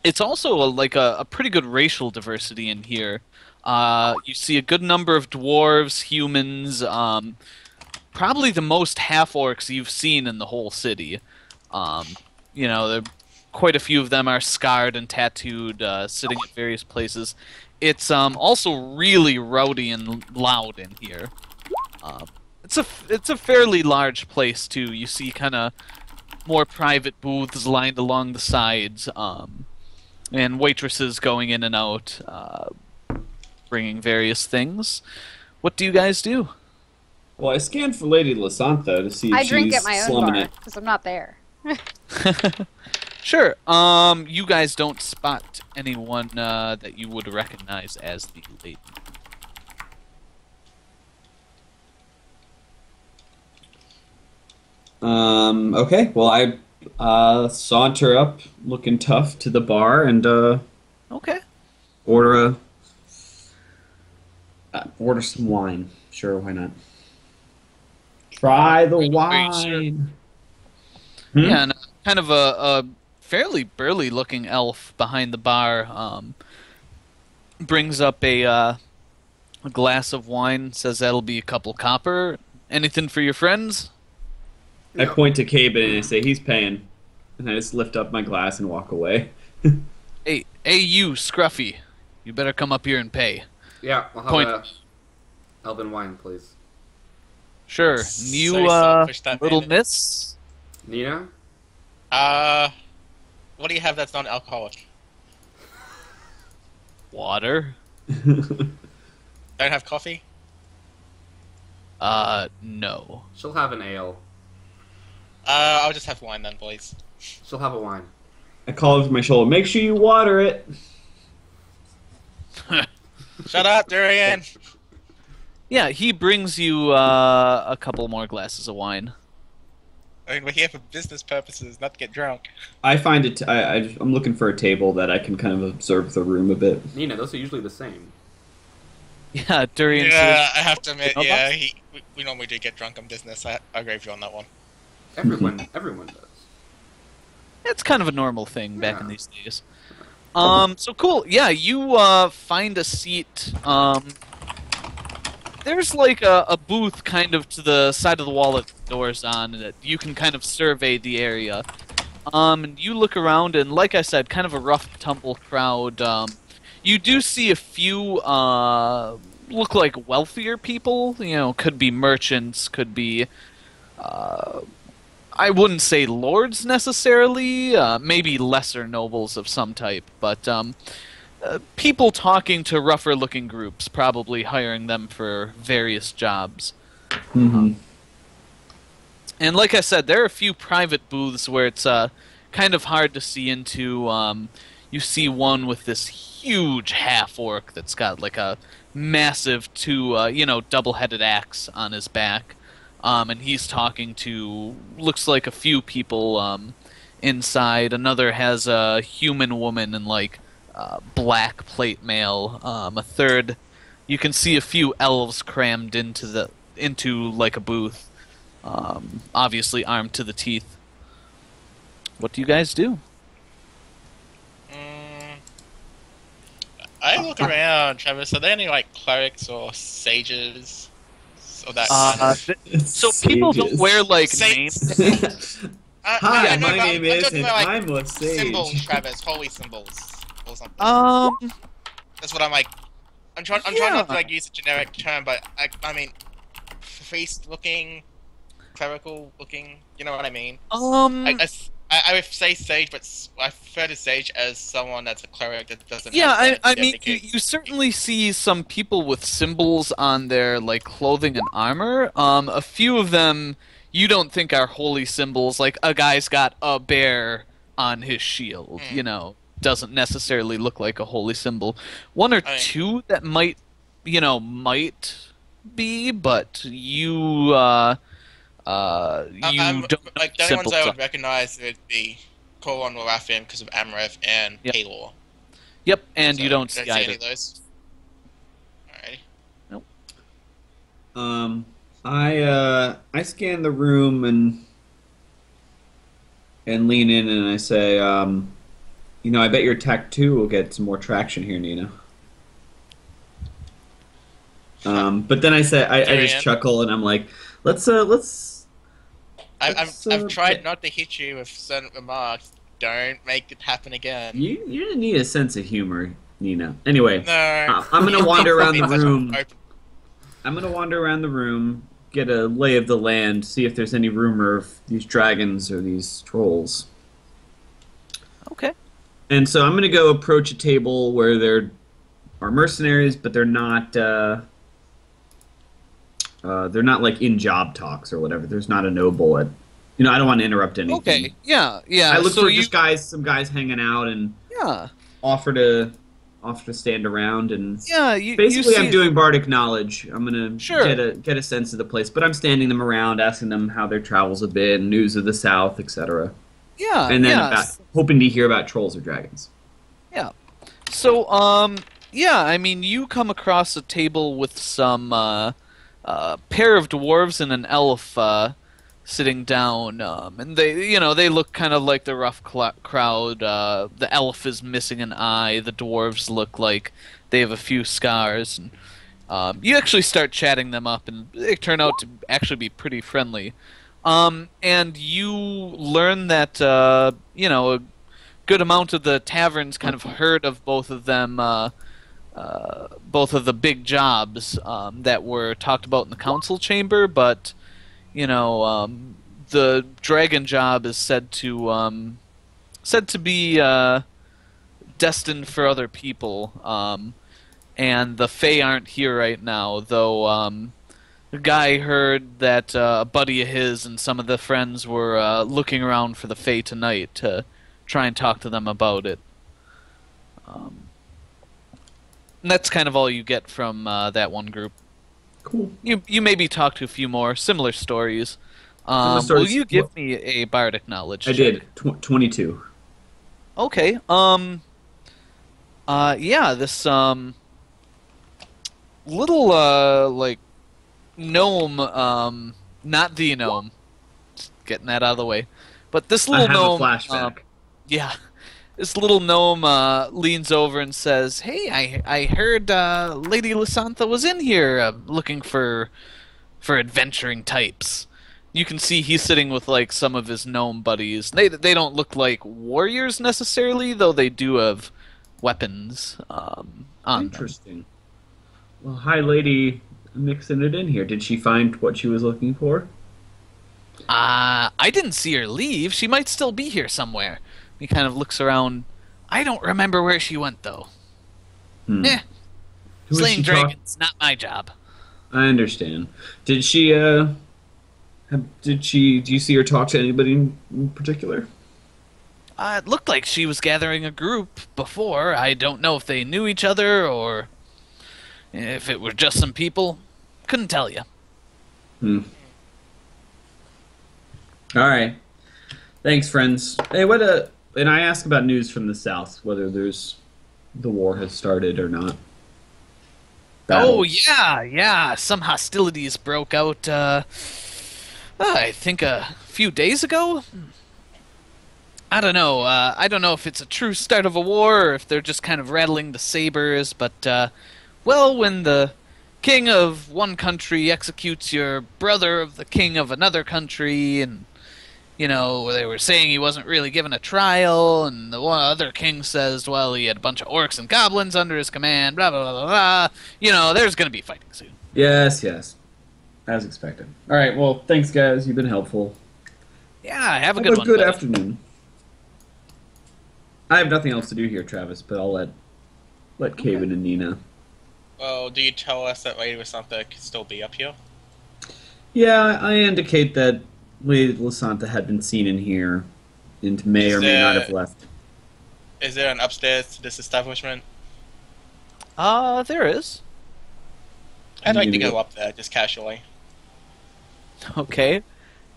It's also like a pretty good racial diversity in here. You see a good number of dwarves, humans, probably the most half-orcs you've seen in the whole city. You know, quite a few of them are scarred and tattooed, sitting at various places. It's also really rowdy and loud in here. It's a fairly large place too. You see kind of more private booths lined along the sides, and waitresses going in and out, bringing various things. What do you guys do? Well, I scanned for Lady Lasantha to see if I drink she's at my own slumming bar it. because I'm not there. Sure. You guys don't spot anyone that you would recognize as the lady. Okay. Well, I saunter up, looking tough, to the bar and Okay. order some wine. Sure, why not? Try the Wait, wine. Yeah, and kind of a fairly burly-looking elf behind the bar brings up a glass of wine. Says that'll be a couple copper. Anything for your friends? I point to Caben and I say he's paying, and I just lift up my glass and walk away. Hey, you, Scruffy. You better come up here and pay. Yeah, I'll have Point. a Elven wine, please. Sure. So You, selfish, that little man. miss? Nina? What do you have that's non-alcoholic? Water? Don't have coffee? No. She'll have an ale. I'll just have wine then, please. She'll have a wine. I call over my shoulder. Make sure you water it. Shut up, Durian! Yeah, he brings you a couple more glasses of wine. I mean, we're here for business purposes, not to get drunk. I find it. I'm looking for a table that I can kind of observe the room a bit. Nina, those are usually the same. Yeah, Durian Yeah, says, I have to admit, Okay. yeah, we normally do get drunk on business. I agree with you on that one. Everyone does. it's kind of a normal thing back in Yeah. these days. So cool. Yeah, you find a seat. There's like a booth kind of to the side of the wall that the door's on that you can kind of survey the area. And you look around, and like I said, kind of a rough tumble crowd. You do see a few look like wealthier people. You know, could be merchants, could be. I wouldn't say lords necessarily. Maybe lesser nobles of some type, but people talking to rougher-looking groups, probably hiring them for various jobs. Mm-hmm. And like I said, there are a few private booths where it's kind of hard to see into. You see one with this huge half-orc that's got like a massive double-headed axe on his back. And he's talking to, looks like a few people inside. Another has a human woman in like black plate mail. A third, you can see a few elves crammed into like a booth. Obviously armed to the teeth. What do you guys do? I look around, Travis. Are there any like clerics or sages? Or that So people don't wear like Saints. names. Hi, my name is, talking and about, I'm a sage. Symbols, Travis. Holy symbols or something. That's what I'm like. I'm trying not to like use a generic term, but I mean, priest-looking, clerical-looking. You know what I mean? I would say sage, but I refer to sage as someone that's a cleric that doesn't. Yeah, I mean, you certainly see some people with symbols on their like clothing and armor. A few of them you don't think are holy symbols. Like a guy's got a bear on his shield. You know, doesn't necessarily look like a holy symbol. One or two that might be, but you. Don't like the only ones I would recognize would be Koron Lorafim because of Amareth and Palor. Yep, and so you don't see either. Any of those. Alrighty. Nope. I scan the room and lean in and I say, I bet your tech 2 will get some more traction here, Nina. But then I say, I just chuckle and I'm like, let's. I've tried not to hit you with certain remarks. Don't make it happen again. You need a sense of humor, Nina. Anyway, no. I'm gonna wander around the room. I'm gonna wander around the room, get a lay of the land, see if there's any rumor of these dragons or these trolls. Okay. And so I'm gonna go approach a table where there are mercenaries, but they're not. They're not like in job talks or whatever. There's not a noble at. I don't want to interrupt anything. Okay. Yeah. I look for just some guys hanging out, and offer to stand around and basically I'm doing bardic knowledge. I'm gonna get a sense of the place, but I'm standing them around, asking them how their travels have been, news of the South, etc. Yeah. And then hoping to hear about trolls or dragons. Yeah. So I mean, you come across a table with some pair of dwarves and an elf sitting down, and they look kind of like the rough crowd. The elf is missing an eye. The dwarves look like they have a few scars. And, you actually start chatting them up, and they turn out to actually be pretty friendly. And you learn that a good amount of the taverns kind of heard of both of them. Both of the big jobs that were talked about in the council chamber, but the dragon job is said to be destined for other people, and the Fae aren't here right now. Though the guy heard that a buddy of his and some of the friends were looking around for the Fae tonight to try and talk to them about it. And that's kind of all you get from that one group. Cool. You maybe talk to a few more similar stories. Will you give me a bardic knowledge check? I did. 22. Okay. This little like gnome, not the gnome. Just getting that out of the way. But this little gnome. I have a flashback. This little gnome leans over and says, "Hey, I heard Lady Lysantha was in here looking for adventuring types." you can see he's sitting with like some of his gnome buddies. They don't look like warriors necessarily, though they do have weapons on them. Interesting. Well, hi, lady, mixing it in here. Did she find what she was looking for? I didn't see her leave. She might still be here somewhere. He kind of looks around. I don't remember where she went though. Hmm. Eh, Who was slaying she dragons, not my job. I understand. Did she? Do you see her talk to anybody in particular? It looked like she was gathering a group before. I don't know if they knew each other or if it were just some people. Couldn't tell you. Hmm. All right. Thanks, friends. Hey, and I ask about news from the south, whether the war has started or not. Oh, Battles. yeah. Some hostilities broke out, I think a few days ago? I don't know. I don't know if it's a true start of a war or if they're just kind of rattling the sabers, but, well, when the king of one country executes your brother of the king of another country, and, you know, they were saying he wasn't really given a trial, and the one other king says, well, he had a bunch of orcs and goblins under his command, blah, blah, blah, blah. You know, there's going to be fighting soon. Yes. As expected. All right. Well, thanks, guys. You've been helpful. Yeah, have a Have good a one. good buddy. afternoon. I have nothing else to do here, Travis, but I'll let Caven and Nina. Well, do you tell us that Lady Lasanta could still be up here? Yeah, I indicate that Lady Lasanta had been seen in here and may or may not have left. Is there an upstairs to this establishment? There is. I'd like to Maybe go up there, just casually. Okay.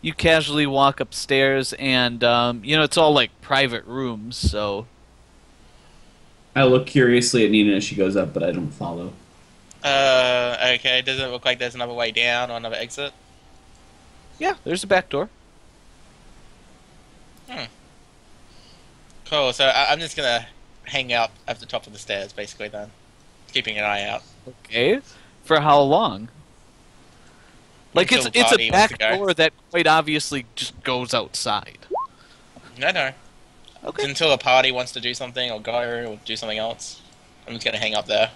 You casually walk upstairs, and, you know, it's all, like, private rooms, so... I look curiously at Nina as she goes up, but I don't follow. Okay, does it look like there's another way down or another exit? Yeah, there's a back door. Cool, so I'm just gonna hang out at the top of the stairs, basically, then. Keeping an eye out. Okay. For how long? Like, Until it's Bobby a wants to back go. door that quite obviously just goes outside. No. Okay. Until the party wants to do something, or go, or do something else. I'm just gonna hang up there.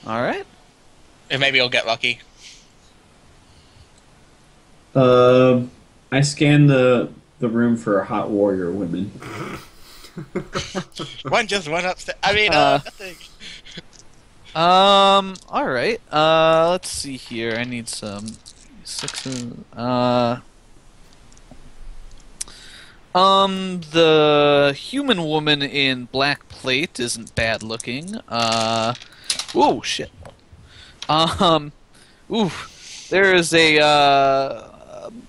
Alright. And maybe I'll get lucky. I scan the room for hot warrior women. One just went upstairs. I mean, nothing. Alright. Let's see here. I need some... the human woman in black plate isn't bad looking. Ooh, shit. There is a,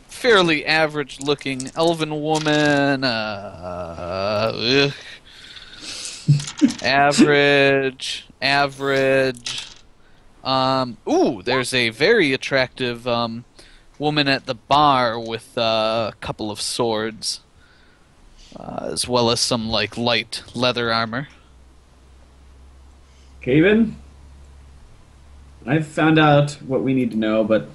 fairly average looking elven woman, average. There's a very attractive, woman at the bar with a couple of swords, as well as some, like, light leather armor. Caven? I've found out what we need to know, but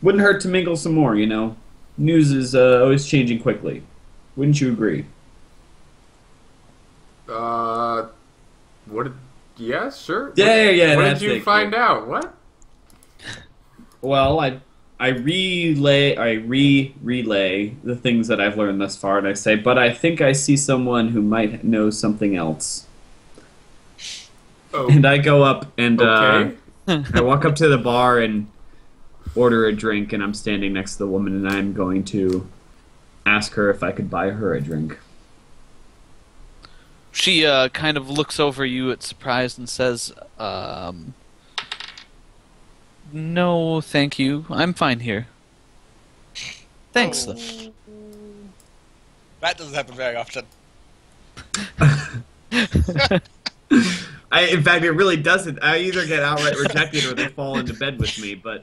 wouldn't hurt to mingle some more, you know? News is always changing quickly. Wouldn't you agree? What did... Yeah, sure. Yeah, What that's did you it. find out? What? Well, I relay the things that I've learned thus far, and I say, but I think I see someone who might know something else. Oh, And I go up and okay. I walk up to the bar and order a drink, and I'm standing next to the woman, and I'm going to ask her if I could buy her a drink. She kind of looks over you at surprise and says, no, thank you. I'm fine here. Thanks, though. That doesn't happen very often. In fact, it really doesn't. I either get outright rejected or they fall into bed with me, but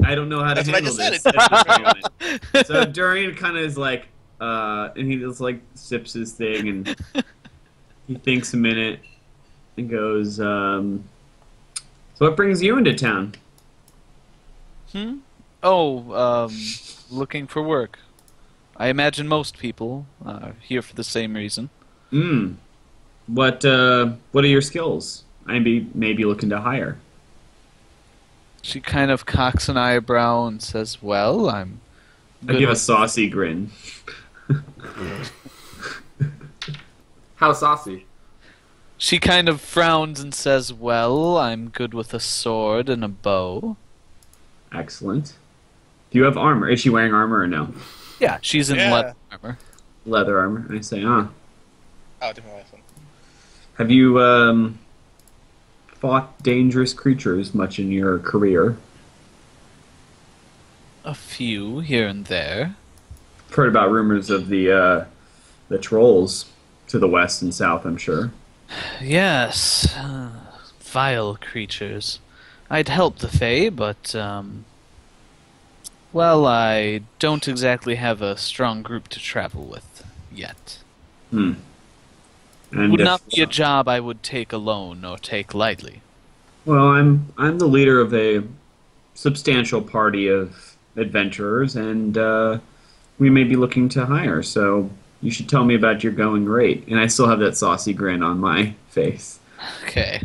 I don't know how to That's what I handle just this. said. at this moment. So Durian kind of is like, and he just like sips his thing and he thinks a minute and goes, so what brings you into town? Oh, looking for work. I imagine most people are here for the same reason. Hmm. What are your skills? I may be looking to hire. She kind of cocks an eyebrow and says, "Well, I'm I good give a with saucy grin. How saucy? She kind of frowns and says, "Well, I'm good with a sword and a bow." Excellent. Do you have armor? Is she wearing armor or no? Yeah, she's in Yeah. leather armor. Leather armor. I say, ah. Oh, different weapon. Have you fought dangerous creatures much in your career? A few here and there. I've heard about rumors of the trolls to the west and south, I'm sure. Yes, vile creatures. I'd help the Fae, but, well, I don't exactly have a strong group to travel with yet. Hmm. And Would if- not be a job I would take alone or take lightly. Well, I'm the leader of a substantial party of adventurers, and we may be looking to hire. So you should tell me about your going rate. And I still have that saucy grin on my face. Okay.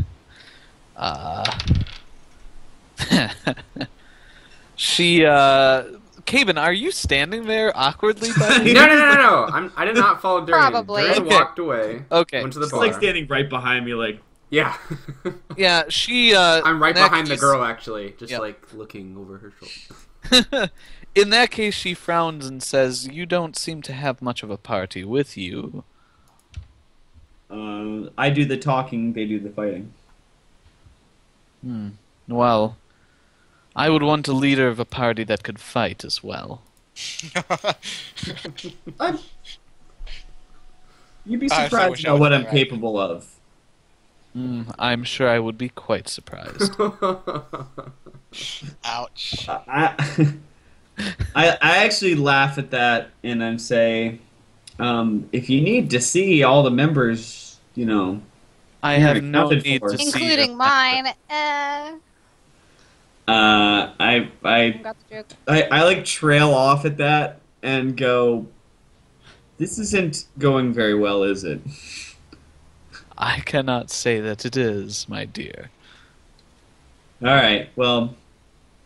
She, Caben, are you standing there awkwardly by me? No. I did not follow Durian. Probably. Durian Okay. walked away. Okay. Went to the It's bar. like standing right behind me, like Yeah. Yeah, she, I'm right in that behind the case- girl, actually, just Yep. like looking over her shoulder. In that case, she frowns and says, "You don't seem to have much of a party with you." I do the talking, they do the fighting. Well, I would want a leader of a party that could fight as well. You'd be I surprised wish to I know was what I'm right. capable of. I'm sure I would be quite surprised. Ouch. I actually laugh at that and I say, if you need to see all the members, you know, I You're have no accounted need for. to see Including your- mine. I Got the joke. I like trail off at that and go, this isn't going very well, is it? I cannot say that it is, my dear. All right. Well,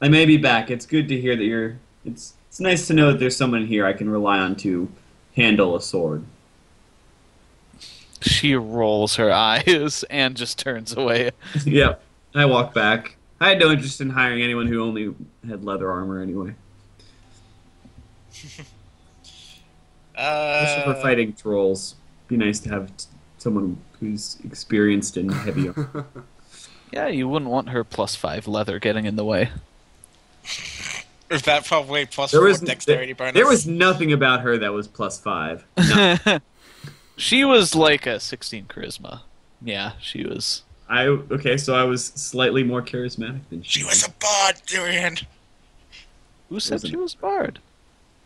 I may be back. It's good to hear that you're. It's nice to know that there's someone here I can rely on to handle a sword. She rolls her eyes and just turns away. Yep. I walk back. I had no interest in hiring anyone who only had leather armor anyway. Especially for fighting trolls. Be nice to have someone who's experienced in heavy armor. Yeah, you wouldn't want her +5 leather getting in the way. Is that probably plus There 4 was dexterity bonus? there was nothing about her that was +5. No. She was like a 16 charisma. Yeah, she was. So I was slightly more charismatic than She was a bard, Durian. Who said Wasn't- she was bard?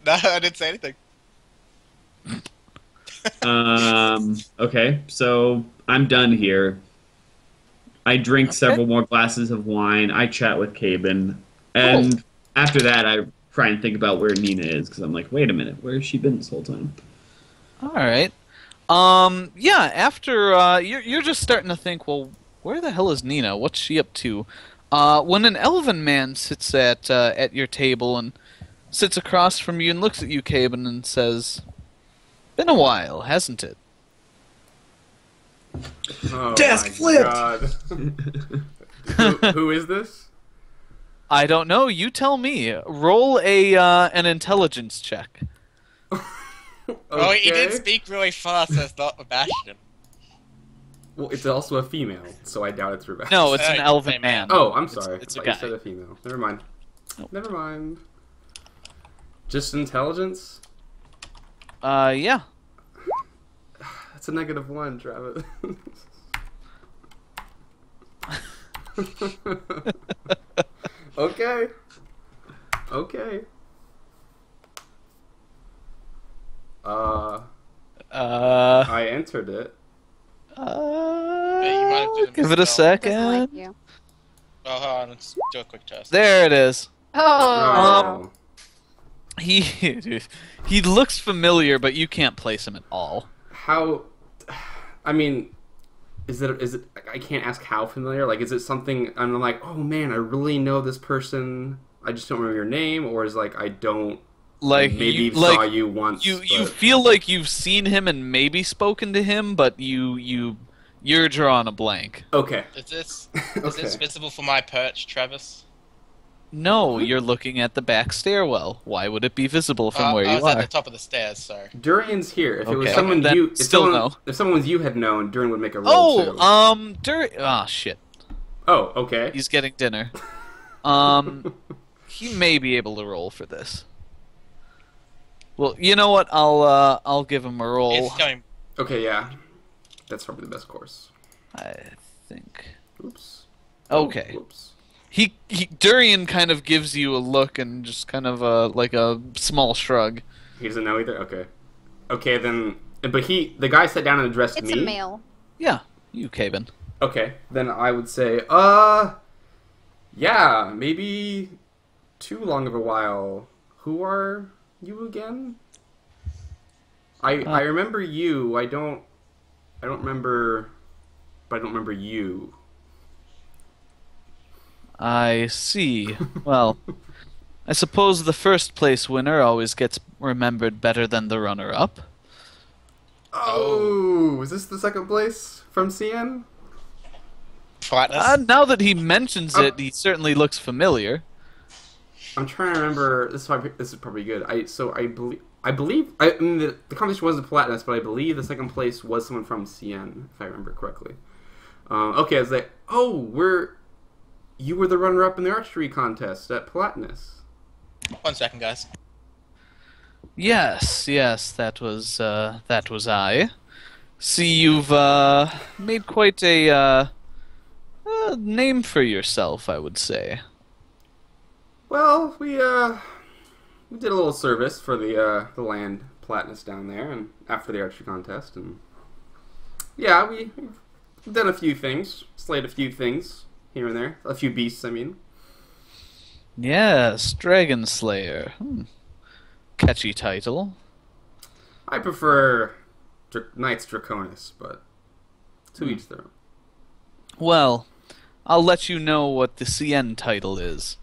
No, I didn't say anything. Okay, so I'm done here. I drink several more glasses of wine. I chat with Caben. And after that, I try and think about where Nina is, because I'm like, wait a minute, where has she been this whole time? All right. Yeah, after, you're just starting to think, well, where the hell is Nina? What's she up to? When an elven man sits at your table and sits across from you and looks at you, Caben, and says, "Been a while, hasn't it?" Oh Desk my flipped. God. who is this? I don't know. You tell me. Roll an intelligence check. Oh, he did Okay. speak really fast, so it's not abashed him. Well, it's also a female, so I doubt it's Rebecca. No, it's an Hey, elven hey, man. man. Oh, I'm sorry. It's I a thought guy. you said a female. Never mind. Nope. Never mind. Just intelligence? Yeah. That's a -1, Travis. Okay. Okay. I entered it. you might have done Give it a yourself. Doesn't like second. you. Oh, hold on, let's do a quick test. There it is. Oh. He he looks familiar, but you can't place him at all. How? I mean, is it? I can't ask how familiar. Like, is it something? I'm like, oh man, I really know this person. I just don't remember your name, or is like I don't. Like Maybe you, saw like, you once. you but... feel like you've seen him and maybe spoken to him, but you're drawing a blank. Okay. Is this Okay. visible from my perch, Travis? No, you're looking at the back stairwell. Why would it be visible from where I you was at are? the top of the stairs, so. Durian's here. If it was Okay. someone Then you, if still someone, no. if someone you had known, Durian would make a roll too. Ah, shit. Oh, okay. He's getting dinner. He may be able to roll for this. Well, you know what? I'll give him a roll. It's going. Okay, yeah. That's probably the best course. I think. Oops. Okay. Oh, oops. He Durian kind of gives you a look and just kind of like a small shrug. He doesn't know either. Okay. Okay, then. But the guy sat down and addressed It's me. a male. Yeah, you, Caben. Okay, then I would say, yeah, maybe too long of a while. Who are you again? I remember you. I don't remember, but I don't remember you. I see. Well, I suppose the first place winner always gets remembered better than the runner-up. Oh, is this the second place from CN? Flatness. Now that he mentions it, he certainly looks familiar. I'm trying to remember. This is probably good. I believe. I mean, the competition wasn't Platinus, but I believe the second place was someone from CN, if I remember correctly. Okay, I was like, oh, you were the runner-up in the archery contest at Platinus. 1 second, guys. Yes, that was I. See, you've made quite a name for yourself, I would say. Well, we did a little service for the land Platinus down there, and after the archery contest, and yeah, we've done a few things, slayed a few things here and there, a few beasts, I mean. Yes, Dragon Slayer. Catchy title. I prefer Knights Draconis, but to each their own. Well, I'll let you know what the CN title is.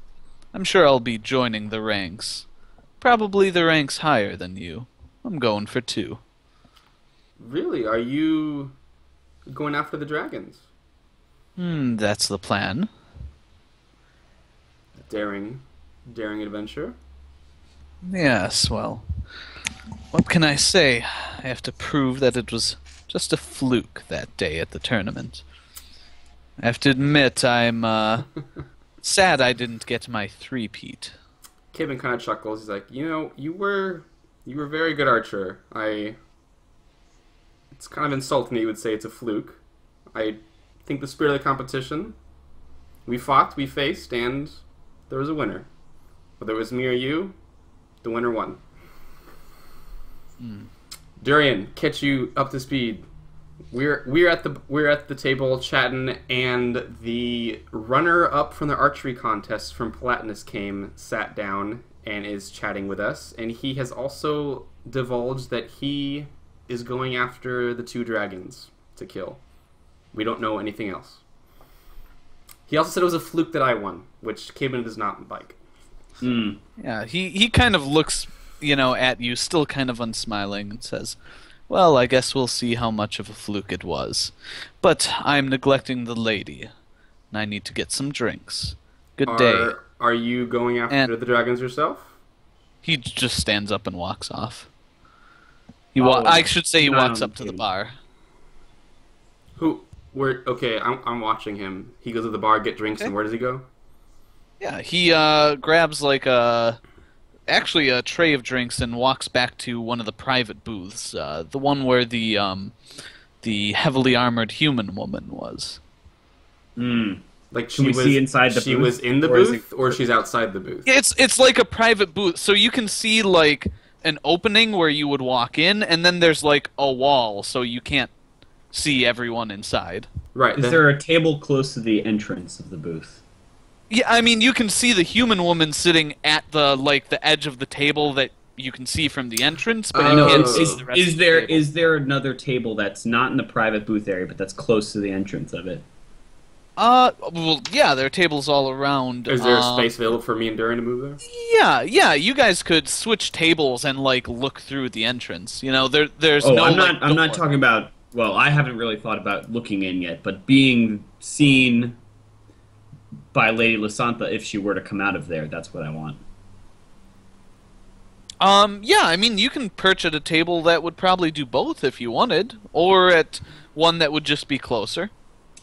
I'm sure I'll be joining the ranks. Probably the ranks higher than you. I'm going for 2. Really? Are you going after the dragons? That's the plan. Daring adventure? Yes, well, what can I say? I have to prove that it was just a fluke that day at the tournament. I have to admit, I'm sad I didn't get my three-peat. Kevin kind of chuckles. He's like, you were a very good archer. It's kind of insulting that you would say it's a fluke. I think the spirit of the competition, we fought, we faced, and there was a winner. Whether it was me or you, the winner won. Durian, catch you up to speed. We're at the table chatting, and the runner-up from the archery contest from Platinus sat down, and is chatting with us. And he has also divulged that he is going after the 2 dragons to kill. We don't know anything else. He also said it was a fluke that I won, which Caben does not like. Yeah, he kind of looks, at you, still kind of unsmiling, and says, well, I guess we'll see how much of a fluke it was. But I'm neglecting the lady, and I need to get some drinks. Good day. Are you going after the dragons yourself? He just stands up and walks off. I should say he walks up to the bar. Okay, I'm watching him. He goes to the bar, get drinks, and where does he go? Yeah, he grabs actually a tray of drinks and walks back to one of the private booths, the one where the heavily armored human woman was. Like Can we see inside the booth? She was in the booth, or she's outside the booth? It's like a private booth, so you can see like an opening where you would walk in, and then there's like a wall, so you can't see everyone inside. Right. Is there a table close to the entrance of the booth? Yeah, I mean, you can see the human woman sitting at the edge of the table that you can see from the entrance, but you Oh. can't see the rest Is of the there table. is there another table that's not in the private booth area, but that's close to the entrance of it? Well, yeah, there are tables all around. Is there a space available for me and Durian to move there? Yeah, you guys could switch tables and look through the entrance. You know, there's Oh, no. I'm not door. talking about. Well, I haven't really thought about looking in yet, but being seen by Lady Lysantha if she were to come out of there, that's what I want. Yeah, I mean, you can perch at a table that would probably do both if you wanted, or at one that would just be closer.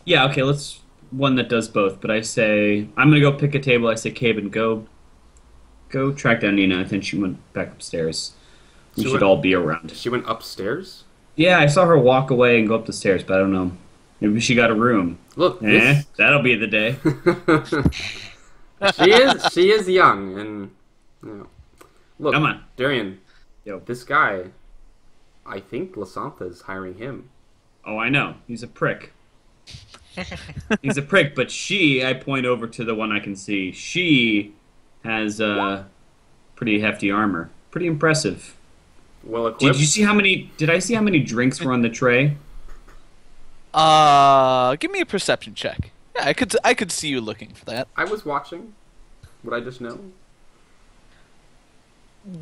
Yeah, okay, let's one that does both. But I say I'm gonna go pick a table. I say, Caben, go track down Nina. I think she went back upstairs. We She should went- all be around. She went upstairs? Yeah, I saw her walk away and go up the stairs, but I don't know. Maybe she got a room. Look, That'll be the day. she is young, and look, Come on. Durian. Yo. This guy, I think Lysantha is hiring him. Oh, I know. He's a prick. He's a prick, but I point over to the one I can see. She has pretty hefty armor. Pretty impressive. Well equipped. Did I see how many drinks were on the tray? Give me a perception check. Yeah, I could see you looking for that. I was watching. Would I just know?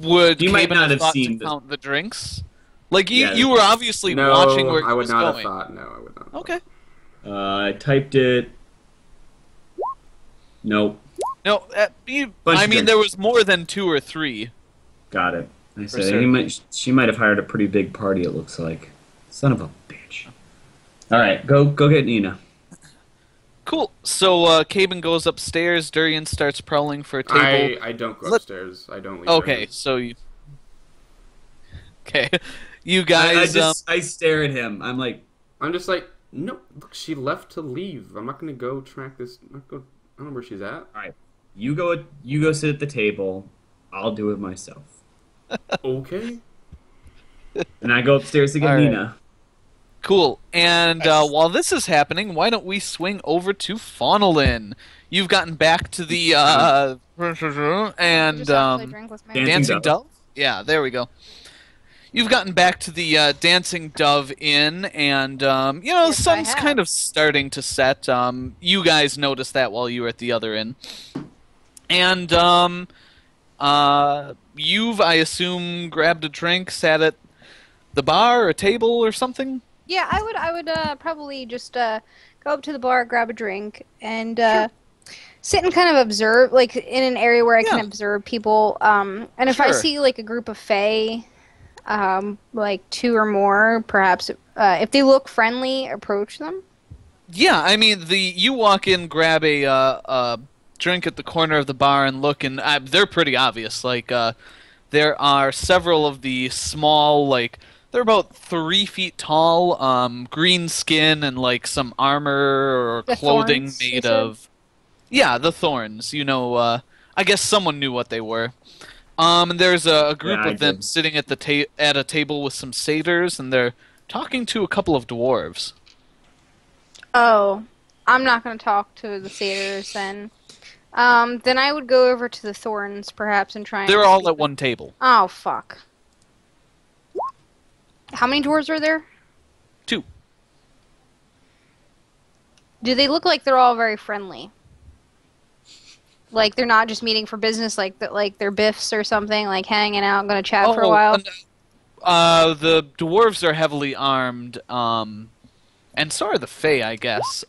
Would You might Caben not have thought seen to count the drinks? Like Yeah. you were obviously No, watching where he I would was not going. have thought. No, I would not. Have Okay. I typed it. Nope. No, Bunch I of mean drinks. there was more than 2 or 3. Got it. I say certain. she might have hired a pretty big party. It looks like. Son of a bitch. All right, go get Nina. Cool. So Caben goes upstairs. Durian starts prowling for a thought. table. I don't go Let- upstairs. I don't leave. Okay, early. so you. Okay, you guys. I stare at him. I'm like, I'm just like, no. Look, she left to leave. I'm not gonna go track this. I don't know where she's at. all right, you go sit at the table. I'll do it myself. Okay. And I go upstairs to get All right. Nina. Cool. And Nice. while this is happening, why don't we swing over to Faunolin? You've gotten back to the and Just have to drink with my- Dan- Dancing Dove. Dove? Yeah, there we go. You've gotten back to the Dancing Dove Inn, and, the Yes, I sun's have. kind of starting to set. You guys noticed that while you were at the other inn. And, you've, I assume, grabbed a drink, sat at the bar or table or something? Yeah, I would probably just go up to the bar, grab a drink, and sit and kind of observe, like in an area where I can Yeah. observe people. And if I Sure. see like a group of fae, like 2 or more, perhaps if they look friendly, approach them. Yeah, I mean, you walk in, grab a drink at the corner of the bar, and look, and they're pretty obvious. Like, there are several of the small, like, they're about 3 feet tall, green skin and like some armor or The clothing thorns, you made said? of. Yeah, the thorns. I guess someone knew what they were. And there's a group Yeah, I of them did. sitting at at a table with some satyrs, and they're talking to a couple of dwarves. Oh, I'm not going to talk to the satyrs then. Then I would go over to the thorns, perhaps, and try and... They're all speak at one table. Oh, fuck. How many dwarves are there? 2. Do they look like they're all very friendly? Like they're not just meeting for business, like they're biffs or something, like hanging out, gonna chat for a while. The dwarves are heavily armed, and so are the Fae, I guess.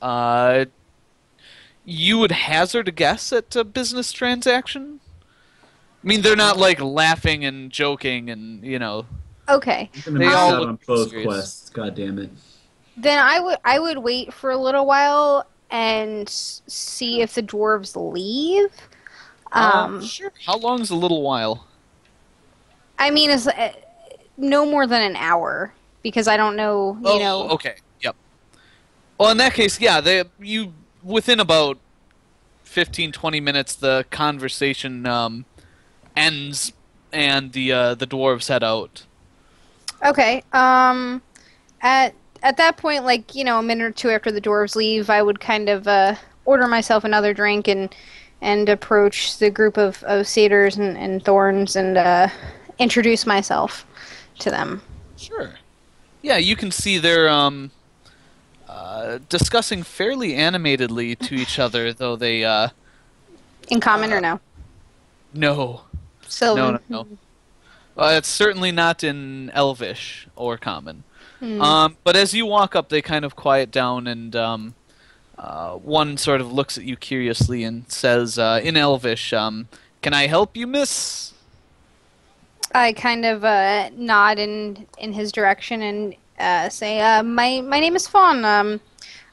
You would hazard a guess at a business transaction? I mean, they're not like laughing and joking, and Okay, I'm gonna They miss all out look on both serious. quests. God damn it. then I would wait for a little while and see if the dwarves leave. Sure. How long's a little while? I mean, it's no more than an hour because I don't know, you know. Okay. Yep. Well, in that case, yeah, within about 15-20 minutes, the conversation ends, and the dwarves head out. Okay. At that point, like, a minute or two after the dwarves leave, I would kind of order myself another drink and and approach the group of satyrs and thorns and introduce myself to them. Sure. Yeah, you can see they're discussing fairly animatedly to each other, though they In common or no? no. Sylvan. No. It's certainly not in Elvish or Common. Hmm. But as you walk up, they kind of quiet down, and one sort of looks at you curiously and says, in Elvish, "Can I help you, miss?" I kind of nod in his direction and say, "My name is Fawn.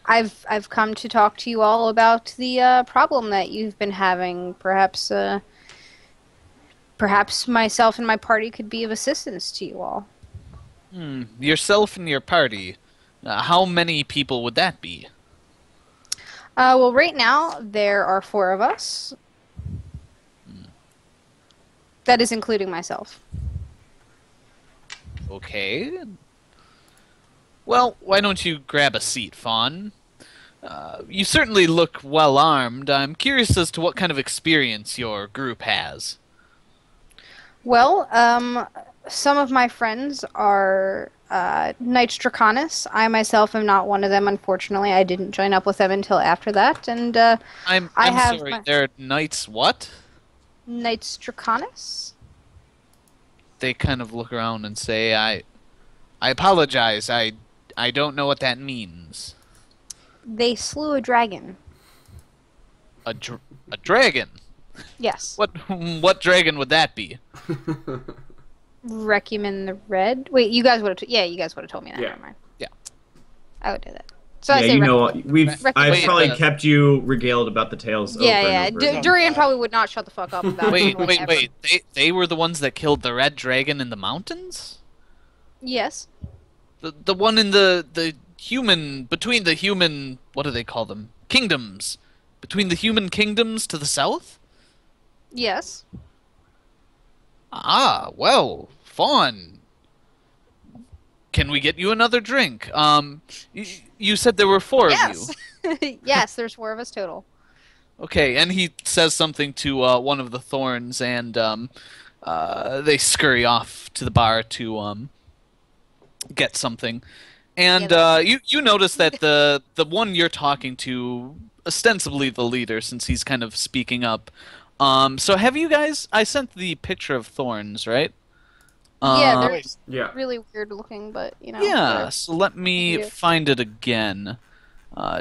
I've come to talk to you all about the problem that you've been having. Perhaps myself and my party could be of assistance to you all." Yourself and your party. How many people would that be? Well, right now there are 4 of us. That is including myself. Okay. Well, why don't you grab a seat, Fawn? You certainly look well armed. I'm curious as to what kind of experience your group has. Well, some of my friends are Knights Draconis. I myself am not one of them, unfortunately. I didn't join up with them until after that. And I'm have sorry, my- they're knights what? Knights Draconis? They kind of look around and say, I apologize. I don't know what that means. They slew a dragon. A dragon? Yes. What dragon would that be? Recumen the Red? Wait, you guys would have... you guys would have told me that. Yeah. Never mind. Yeah. I would do that. So I Yeah, say you know, Recumen. I've Wait, probably kept you regaled about the tales over Yeah, and yeah. over again. Durian probably would not shut the fuck up about Wait. it. Ever. They were the ones that killed the red dragon in the mountains? Yes. The one in the human, between the human, what do they call them? Kingdoms. Between the human kingdoms to the south? Yes. Ah, well, Fawn. Can we get you another drink? You said there were 4 of Yes. you. Yes, there's 4 of us total. Okay, and he says something to one of the thorns, and they scurry off to the bar to get something. And you notice that the one you're talking to, ostensibly the leader, since he's kind of speaking up. So have you guys? I sent the picture of thorns, right? Yeah, they're just Yeah. really weird looking, but you know. Yeah. whatever. So let me Yeah. find it again,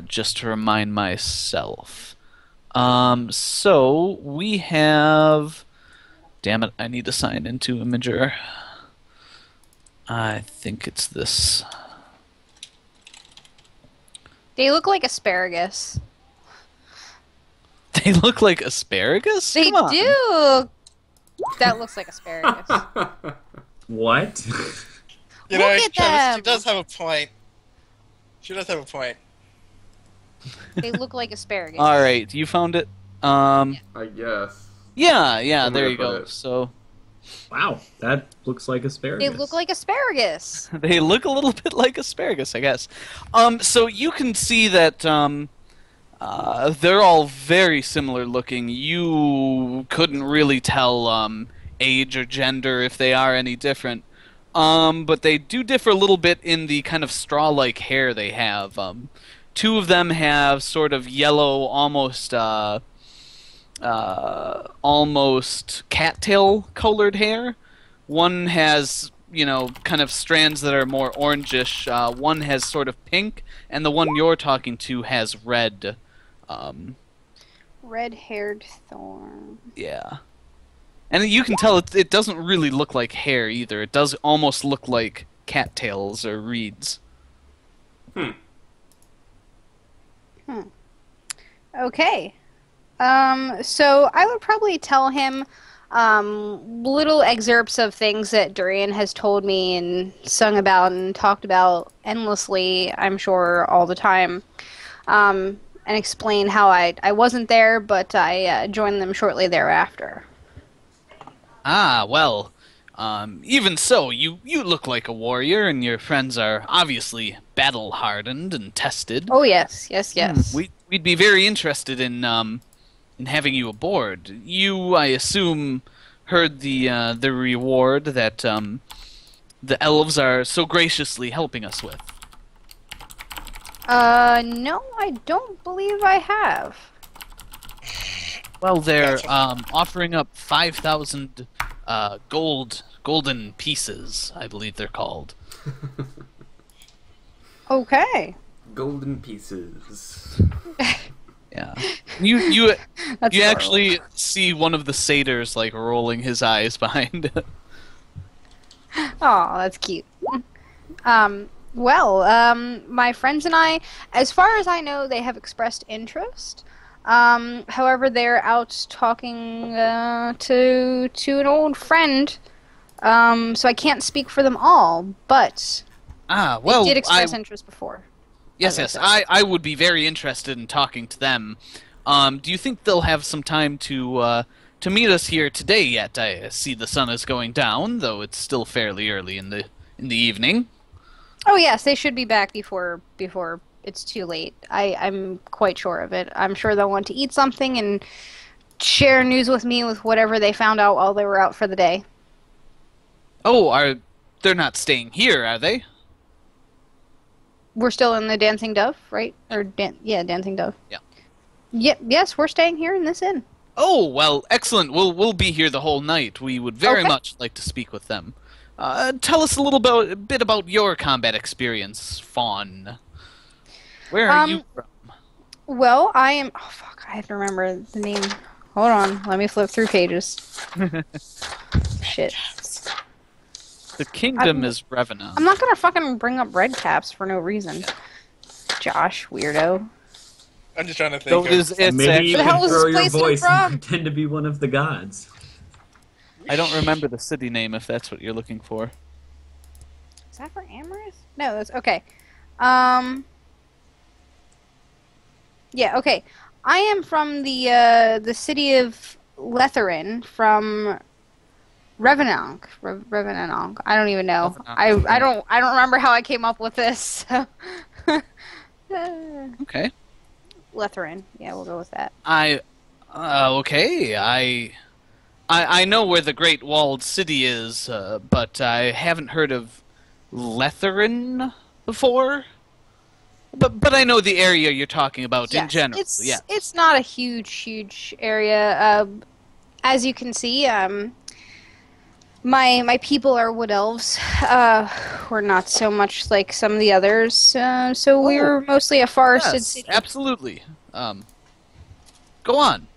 just to remind myself. So we have. Damn it! I need to sign into Imager. I think it's this. They look like asparagus. They look like asparagus? They Come on. do. That looks like asparagus. What? You Look know, at Travis, them. she does have a point. She does have a point. They look like asparagus. All right, you found it. I guess. Yeah, I'm there gonna you put go. it. So Wow, that looks like asparagus. They look like asparagus. they look a little bit like asparagus, I guess. So you can see that they're all very similar looking. You couldn't really tell age or gender if they are any different. But they do differ a little bit in the kind of straw-like hair they have. 2 of them have sort of yellow, almost cattail colored hair. One has, kind of strands that are more orangish. One has sort of pink, and the one you're talking to has red. Red-haired thorn. Yeah. And you can tell it doesn't really look like hair either. It does almost look like cattails or reeds. Okay. So I would probably tell him little excerpts of things that Durian has told me and sung about and talked about endlessly, I'm sure, all the time. And explain how I wasn't there, but I joined them shortly thereafter. Ah, well, even so, you look like a warrior, and your friends are obviously battle-hardened and tested. Oh, yes, yes, yes. We'd be very interested in in having you aboard. You, I assume, heard the reward that the elves are so graciously helping us with. No, I don't believe I have. Well, they're offering up 5,000 golden pieces, I believe they're called. Okay. Golden pieces. Yeah. You That's you adorable. actually see one of the satyrs like rolling his eyes behind it. Oh, that's cute. My friends and I, as far as I know, they have expressed interest. However, they're out talking to an old friend. So I can't speak for them all, but Well, they did express interest before. yes, as yes, I said. I would be very interested in talking to them. Do you think they'll have some time to meet us here today yet? I see the sun is going down, though it's still fairly early in the evening. Oh yes, they should be back before it's too late. I'm quite sure of it. I'm sure they'll want to eat something and share news with me with whatever they found out while they were out for the day. Oh, they're not staying here, are they? We're still in the Dancing Dove, right? Dancing Dove. Yeah. Yes, we're staying here in this inn. Oh, well, excellent. We'll be here the whole night. We would very Okay. much like to speak with them. Tell us a bit about your combat experience, Fawn. Where are you from? Well, I am. Oh fuck! I have to remember the name. Hold on, let me flip through pages. Shit. The kingdom I'm- is Revenant. I'm not gonna fucking bring up red caps for no reason. Josh, weirdo. I'm just trying to think. So of- it's Maybe you The hell can is throw this your place voice from? and pretend to be one of the gods. I don't remember the city name if that's what you're looking for. Is that for Amorous? No, that's okay. Yeah, okay. I am from the city of Letherin, from Revenant. Revenant. I don't even know. Revenant. I don't remember how I came up with this. So. Okay. Letherin. Yeah, we'll go with that. Okay. I know where the Great Walled City is, but I haven't heard of Letherin before. But I know the area you're talking about in Yes, general. Yeah. It's not a huge area. As you can see, my people are wood elves. We're not so much like some of the others. So we're mostly a forested Yes, city. absolutely. Go on.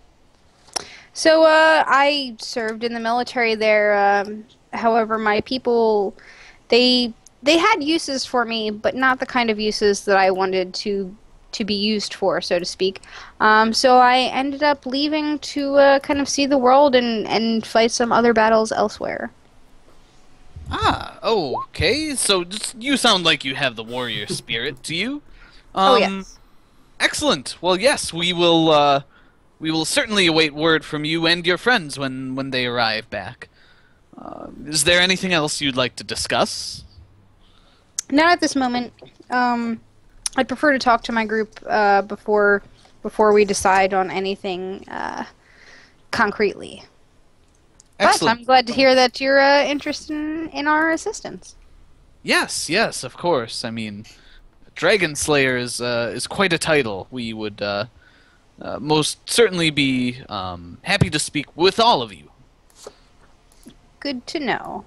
So I served in the military there. However, my people, they had uses for me, but not the kind of uses that I wanted to be used for, so to speak. So I ended up leaving to kind of see the world and fight some other battles elsewhere. Okay. So you sound like you have the warrior spirit, do you? Oh yes. Excellent. Well, yes, we will certainly await word from you and your friends when they arrive back. Is there anything else you'd like to discuss? Not at this moment. I'd prefer to talk to my group before we decide on anything concretely. But Excellent. I'm glad to hear that you're interested in our assistance. Yes, of course. I mean, Dragon Slayer is quite a title. We would most certainly be happy to speak with all of you. Good to know.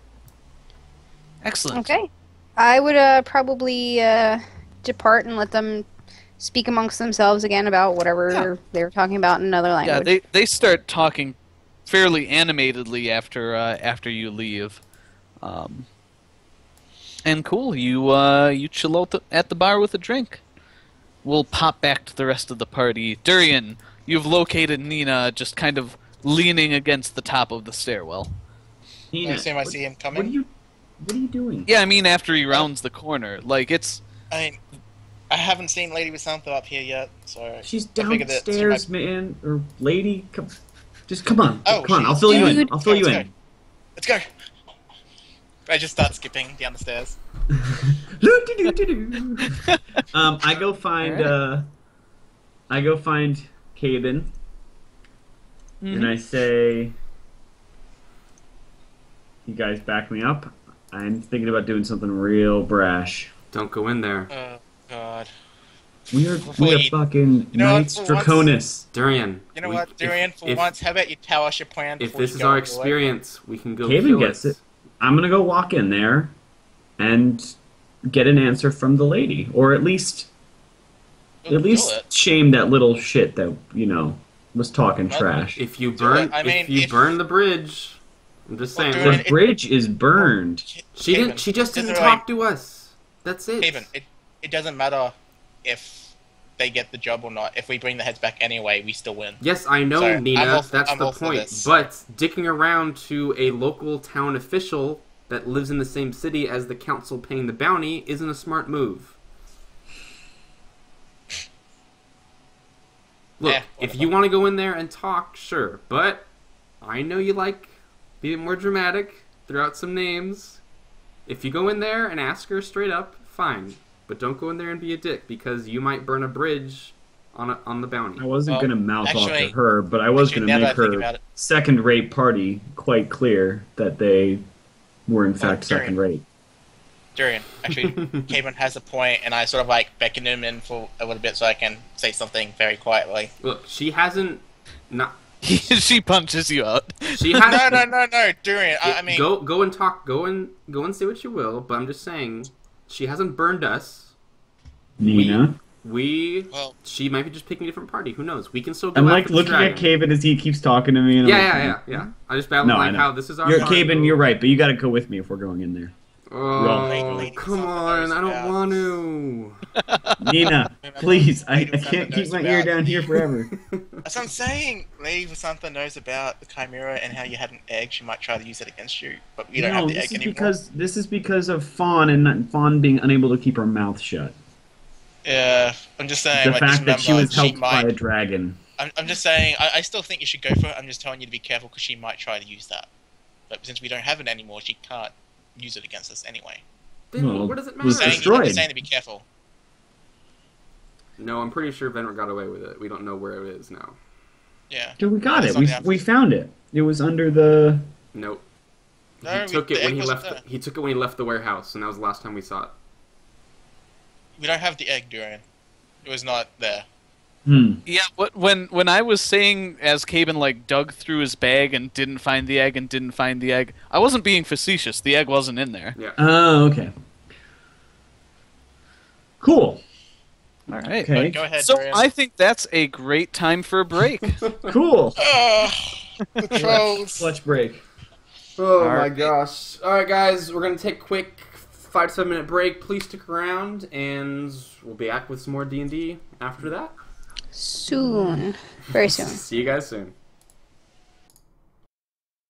Excellent. Okay. I would probably depart and let them speak amongst themselves again about whatever they were talking about in another Yeah, language. they start talking fairly animatedly after you leave. And cool, you chill out at the bar with a drink. We'll pop back to the rest of the party. Durian, you've located Nina just kind of leaning against the top of the stairwell. Nina, Next time I see him coming. What are you doing? Yeah, I mean after he rounds the corner. Like it's I mean, I haven't seen Lady Vasantha up here yet, so She's I figured that she downstairs, might- man, or lady. Come on. Oh, Come on. I'll she's- fill you in. Dude. I'll fill you Let's in. Let's go. I just start skipping down the stairs. I go find Caden. and I say, you guys back me up. I'm thinking about doing something real brash. Don't go in there. Oh God. We are Wait. fucking You know what, Knights for once- Draconis. Durian. You know we- what, Durian? For if, once, how about you tell us your plan? If before this you is go our into it? experience, we can go Caven kill gets it. I'm gonna go walk in there and get an answer from the lady, or at least We'll do it. shame that little shit that was talking Well, trash. If you Do burn, it. I mean, if you if- burn the bridge, I'm just Well, saying. Durian, The bridge is burned. She Caven, didn't. She just doesn't didn't really- talk to us. That's it. Caven, it doesn't matter if they get the job or not. If we bring the heads back anyway, we still win. Yes, I know, So, Nina. I'm all- that's I'm the all for point. this. But dicking around to a local town official that lives in the same city as the council paying the bounty isn't a smart move. Look, Yeah, if whatever. you want to go in there and talk, sure. But I know you like being more dramatic, throw out some names. If you go in there and ask her straight up, fine. But don't go in there and be a dick, because you might burn a bridge on the bounty. I wasn't Well, gonna mouth off actually- to her, but I was actually, gonna now make that I think her about it- second-rate party quite clear that they were in fact Durian. second-rate. Durian, actually, Caven has a point, and I sort of like beckon him in for a little bit so I can say something very quietly. Look, she hasn't... Not... She punches you out. She hasn't... No, Durian. I mean, go and talk. Go and say what you will. But I'm just saying, she hasn't burned us. Nina. well, She might be just picking a different party. Who knows? We can still go I'm after like the looking dragon. at Caven as he keeps talking to me. And Yeah. I just battled No, I like know. how this is our. You're party. Caven, you're right, but you gotta go with me if we're going in there. Oh, Lady with come something on! knows I don't about. want to. Nina, please, I Lady with can't something keep my knows ear about. down here forever. that's what I'm saying. Lady with something knows about the Chimera and how you had an egg. She might try to use it against you, but you don't have the this egg is anymore. this is because of Fawn and Fawn being unable to keep her mouth shut. Yeah, I'm just saying. The like, fact just that she remember, was helped by might. a dragon. I'm just saying. I still think you should go for it. I'm just telling you to be careful because she might try to use that. But since we don't have it anymore, she can't use it against us anyway. Then Well, what does it was matter? I'm destroyed. just saying to be careful. No, I'm pretty sure Venric got away with it. We don't know where it is now. Yeah. Dude, we got That's it. We something we found it. It was under the. Nope. No, He took it the when egg he wasn't left. there. He took it when he left the warehouse, and that was the last time we saw it. We don't have the egg, Durian. It was not there. Yeah, when I was saying as Caben like dug through his bag and didn't find the egg, I wasn't being facetious. The egg wasn't in there. Yeah. Oh, okay. Cool. All right. Okay. But go ahead, So Durian. I think that's a great time for a break. Cool. The trolls. Clutch break. Oh All my right. gosh. Alright guys, we're gonna take a quick 5 to 7 minute break. Please stick around and we'll be back with some more D&D after that. Soon. Very soon. See you guys soon.